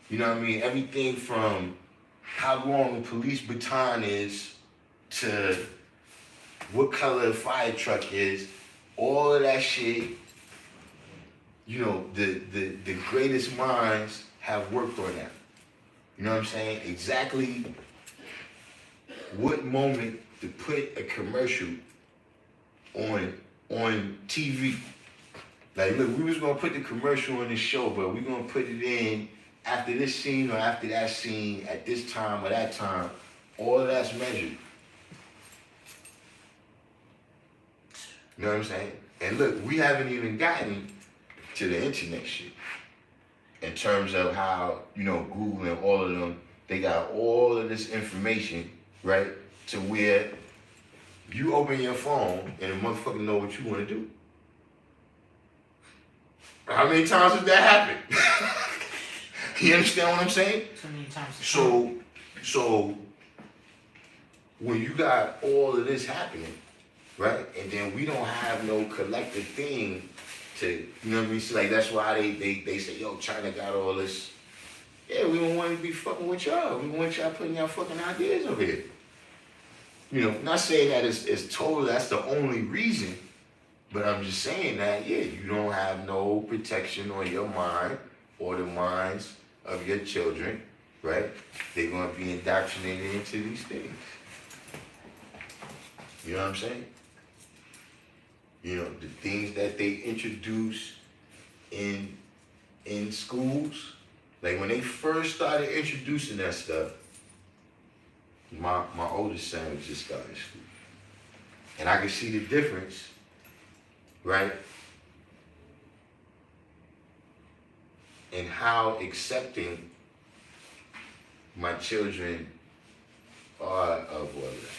You know what I mean? Everything from how long a police baton is to what color a fire truck is, all of that shit. You know, the greatest minds have worked on that. You know what I'm saying? Exactly what moment to put a commercial on TV. Like, look, we was gonna put the commercial on this show, but we're gonna put it in after this scene or after that scene at this time or that time. All of that's measured. You know what I'm saying? And look, we haven't even gotten to the internet shit. In terms of how, you know, Google and all of them, they got all of this information, right? To where you open your phone and a motherfucker know what you want to do. How many times has that happened? You understand what I'm saying? So many times. So when you got all of this happening, right? And then we don't have no collective thing to, you know what I mean? So like, that's why they say, yo, China got all this. Yeah, we don't want to be fucking with y'all. We want y'all putting y'all fucking ideas over here. You know, not saying that it's total, that's the only reason, but I'm just saying that, yeah, you don't have no protection on your mind or the minds of your children, right? They're going to be indoctrinated into these things. You know what I'm saying? You know, the things that they introduce in schools, like when they first started introducing that stuff, my oldest son just started school. And I could see the difference, right? In how accepting my children are of all of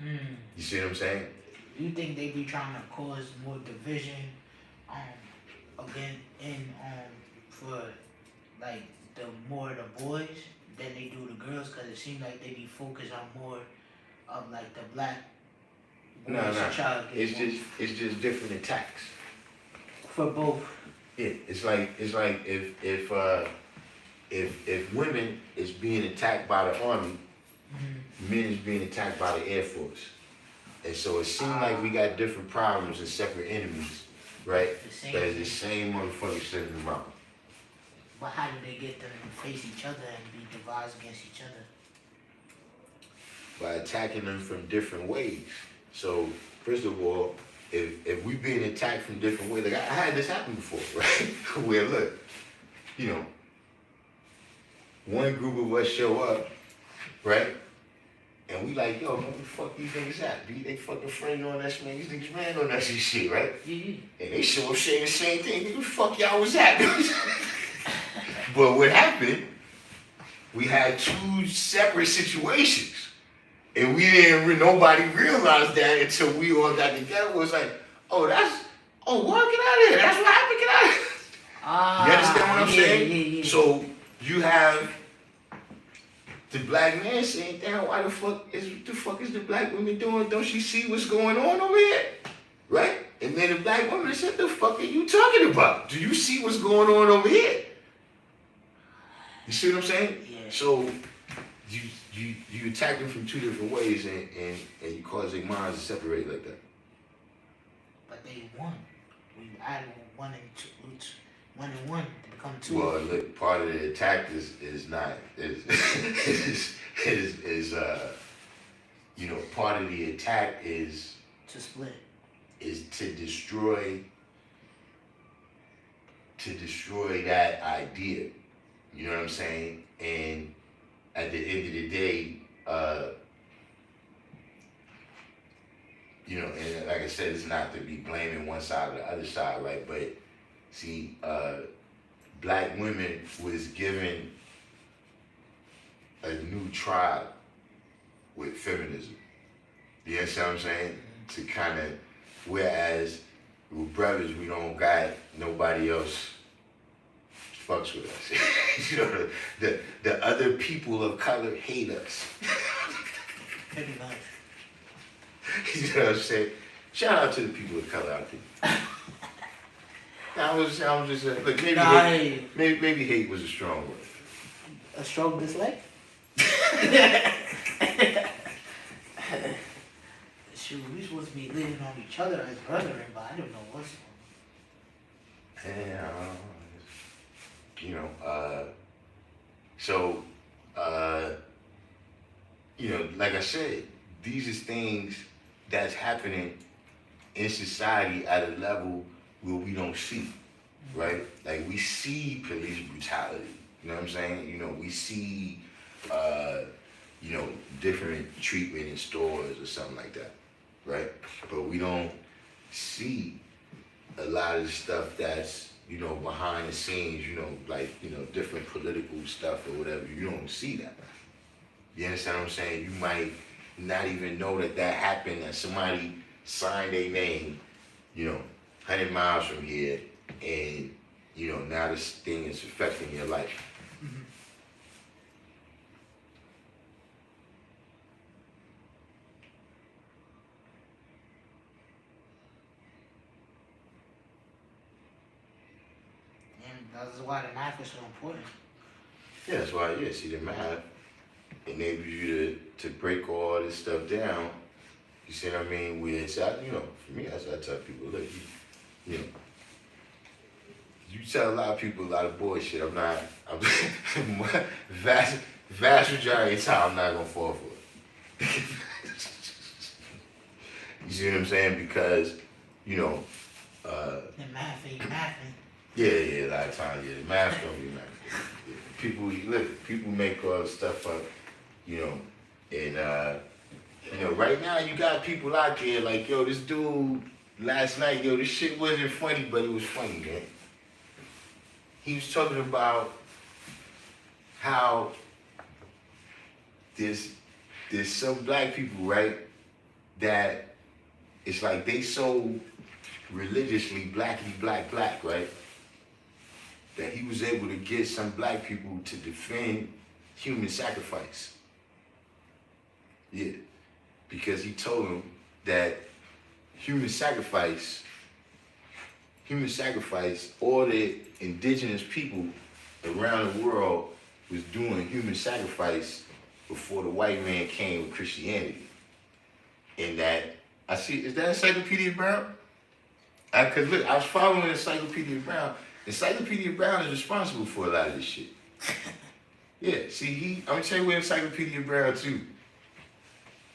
that. You see what I'm saying? You think they be trying to cause more division, again, for like the more the boys than they do the girls? Cause it seems like they be focused on more of like the black boys. No. Child It's just different attacks. for both. Yeah, it's like if women is being attacked by the army, men is being attacked by the Air Force. And so it seems like we got different problems and separate enemies, right? But it's the same motherfucker sending them out. But how do they get them to face each other and be divided against each other? By attacking them from different ways. So first of all, if we being attacked from different ways, like I had this happen before, right? Where look, you know, one group of us show up, right? And we like, yo, what the fuck these niggas at? They fucking friend on us, man. These niggas ran on us and shit, right? Yeah. And they show up saying the same thing. Nigga, the fuck y'all was at? But what happened, we had two separate situations. And we didn't, nobody realized that until we all got together. It was like, what, get out of here. That's what happened, get out of here. Ah, You understand what I'm yeah, saying? Yeah. So you have the black man saying, damn, why the fuck is the black woman doing? Don't she see what's going on over here? Right? And then the black woman said, the fuck are you talking about? Do you see what's going on over here? You see what I'm saying? Yeah. So you attack them from two different ways and you cause their minds to separate like that. But they won. We added 1 and 2, 1 and 1 to become 2. Well, look, part of the attack is not you know, part of the attack is to split. is to destroy that idea. You know what I'm saying? And at the end of the day, you know, and like I said, it's not to be blaming one side or the other side, right? But see, black women was given a new tribe with feminism. You understand what I'm saying? To kind of, whereas with brothers, we don't got nobody else fucks with us. You know, the other people of color hate us. Pretty much. You know what I'm saying? Shout out to the people of color out there. I was just look, maybe hate was a strong word. A strong dislike? Shoot, we supposed to be living on each other as brethren, but I don't know what's going on. Yeah, you know, so, you know, like I said, these are things that's happening in society at a level where we don't see, right? Like we see police brutality, you know what I'm saying? You know, we see, you know, different treatment in stores or something like that, right? But we don't see a lot of the stuff that's, you know, behind the scenes, you know, like, you know, different political stuff or whatever. You don't see that. You understand what I'm saying? You might not even know that happened, that somebody signed their name, you know, 100 miles from here, and, you know, now this thing is affecting your life. Mm-hmm. And that's why the math is so important. Yeah, that's why, yeah, see, the math enables you to break all this stuff down. You see what I mean? Where it's out, you know, for me, that's what I tell people, look, you know, you tell a lot of people a lot of bullshit. I'm vast majority of the time, I'm not gonna fall for it. You see what I'm saying? Because, you know, The math ain't mathing. yeah, a lot of times, yeah, the math's gonna be math. Yeah. People make all this stuff up, you know, and you know, right now you got people out there like, yo, this dude last night, yo, this shit wasn't funny, but it was funny, man. He was talking about how there's some black people, right, that it's like they so religiously black, right, that he was able to get some black people to defend human sacrifice. Yeah, because he told them that human sacrifice, all the indigenous people around the world was doing human sacrifice before the white man came with Christianity. And that, I see, is that Encyclopedia Brown? Cause look, I was following Encyclopedia Brown. Encyclopedia Brown is responsible for a lot of this shit. Yeah, see, I'm gonna tell you what Encyclopedia Brown too.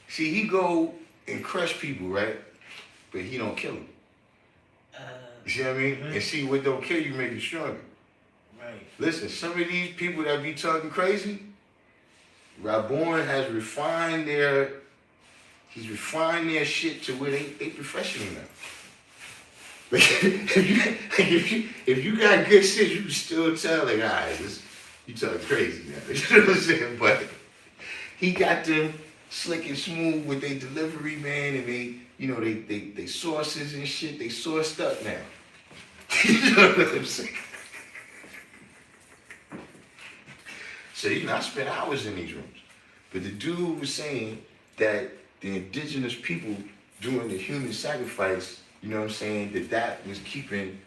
See, he go and crush people, right? But he don't kill them. You see what I mean? Mm-hmm. And see, what don't kill you make you stronger. Right. Listen, some of these people that be talking crazy, Raborn has refined their shit to where they professional now. if you got good shit, you can still tell, like, all right, you talking crazy now. You know what I'm saying? But he got them slick and smooth with their delivery, man, and they sources and shit, they sourced up now. You know what I'm saying? So, I spent hours in these rooms. But the dude was saying that the indigenous people doing the human sacrifice, you know what I'm saying, that was keeping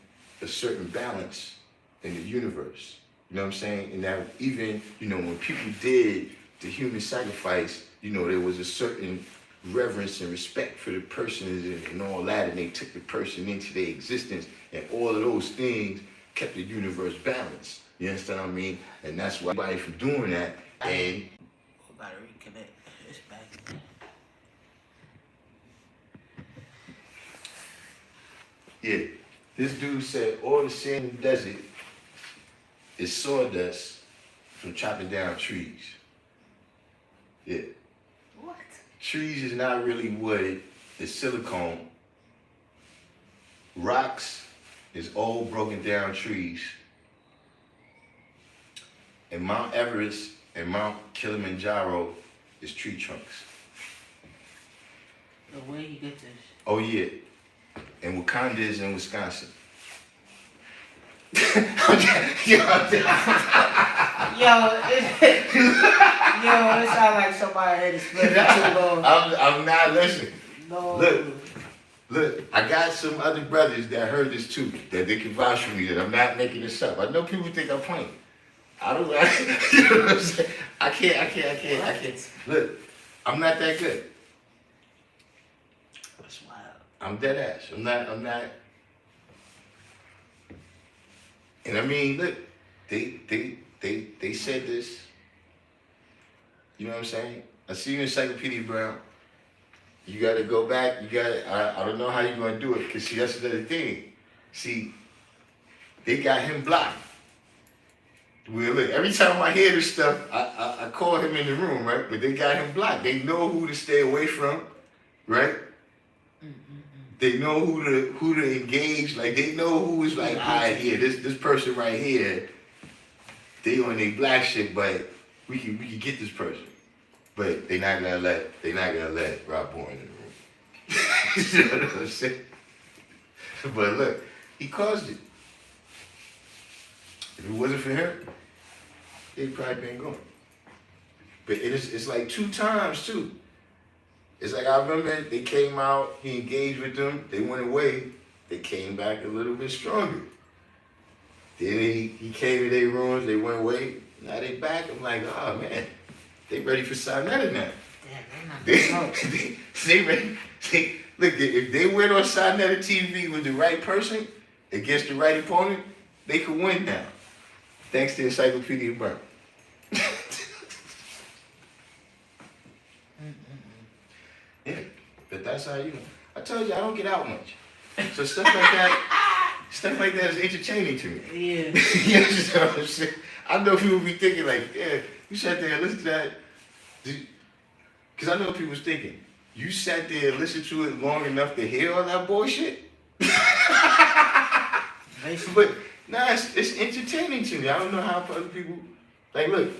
a certain balance in the universe. You know what I'm saying? And that even, when people did the human sacrifice, there was a certain reverence and respect for the person and all that, and they took the person into their existence, and all of those things kept the universe balanced. You understand what I mean? And that's why everybody from doing that, and About to reconnect. It's back. yeah, this dude said all the sand in the desert is sawdust from chopping down trees. Yeah. What? Trees is not really wood, it's silicone. Rocks is old broken down trees. And Mount Everest and Mount Kilimanjaro is tree trunks. Where you get this? Oh yeah. And Wakanda is in Wisconsin. Yo, it sounds like somebody had to split it too long. I'm not listening. No. Look, I got some other brothers that heard this too, that they can vouch for me, that I'm not making this up. I know people think I'm playing. I don't, you know what I'm saying? I can't. Look, I'm not that good. That's wild. I'm dead ass. I'm not. And I mean, look, they said this. You know what I'm saying? I see you in Encyclopedia Brown. You got to go back. I don't know how you're going to do it, because see, that's another thing. See, they got him blocked. Well, look, every time I hear this stuff, I call him in the room, right? But they got him blocked. They know who to stay away from, right? They know who to engage. Like, they know who is like, all right, here, this person right here, they on their black shit, but we can get this person. But they not gonna let Rob Bourne in the room. You know what I'm saying? But look, he caused it. If it wasn't for him, they'd probably been gone. But it's like 2 times too. It's like, I remember they came out, he engaged with them, they went away, they came back a little bit stronger. Then he came to their rooms, they went away, now they back. I'm like, oh man, they ready for Sinetta now. They ready. Look, if they went on Sinetta TV with the right person against the right opponent, they could win now. Thanks to Encyclopedia Brown. Yeah, but that's how I told you I don't get out much. So stuff like that is entertaining to me. Yeah. You know what I'm saying? I know people be thinking like, yeah, you sat there and listened to that. Because I know people's thinking, you sat there and listened to it long enough to hear all that bullshit? But nah, it's entertaining to me. I don't know how other people, like, look,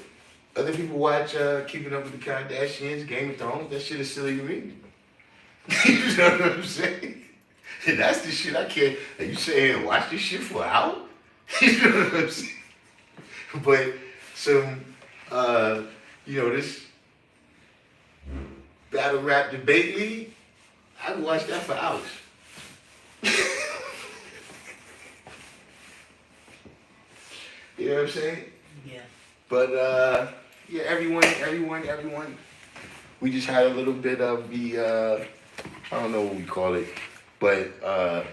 other people watch Keeping Up with the Kardashians, Game of Thrones. That shit is silly to me. You know what I'm saying? And that's the shit I can't. Like, you say, hey, watch this shit for an hour? You know what I'm saying? But some, this battle rap debate league, I can watch that for hours. You know what I'm saying? Yeah. But yeah, everyone. We just had a little bit of the I don't know what we call it, but the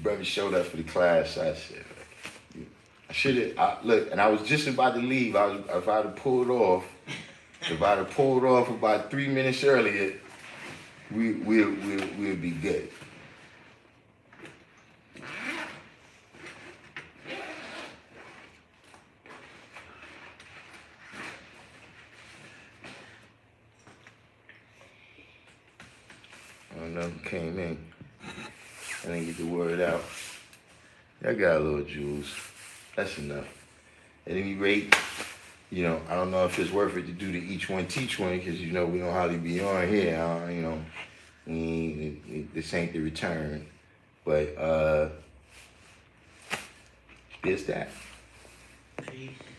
brother showed up for the class. I said, I should have look, and I was just about to leave. If I'd have pulled off about 3 minutes earlier, we'll be good. Came in. I didn't get the word out. I got a little jewels. That's enough. At any rate, I don't know if it's worth it to do the each one teach one, because we don't hardly be on here. This ain't the return. But there's that. Peace.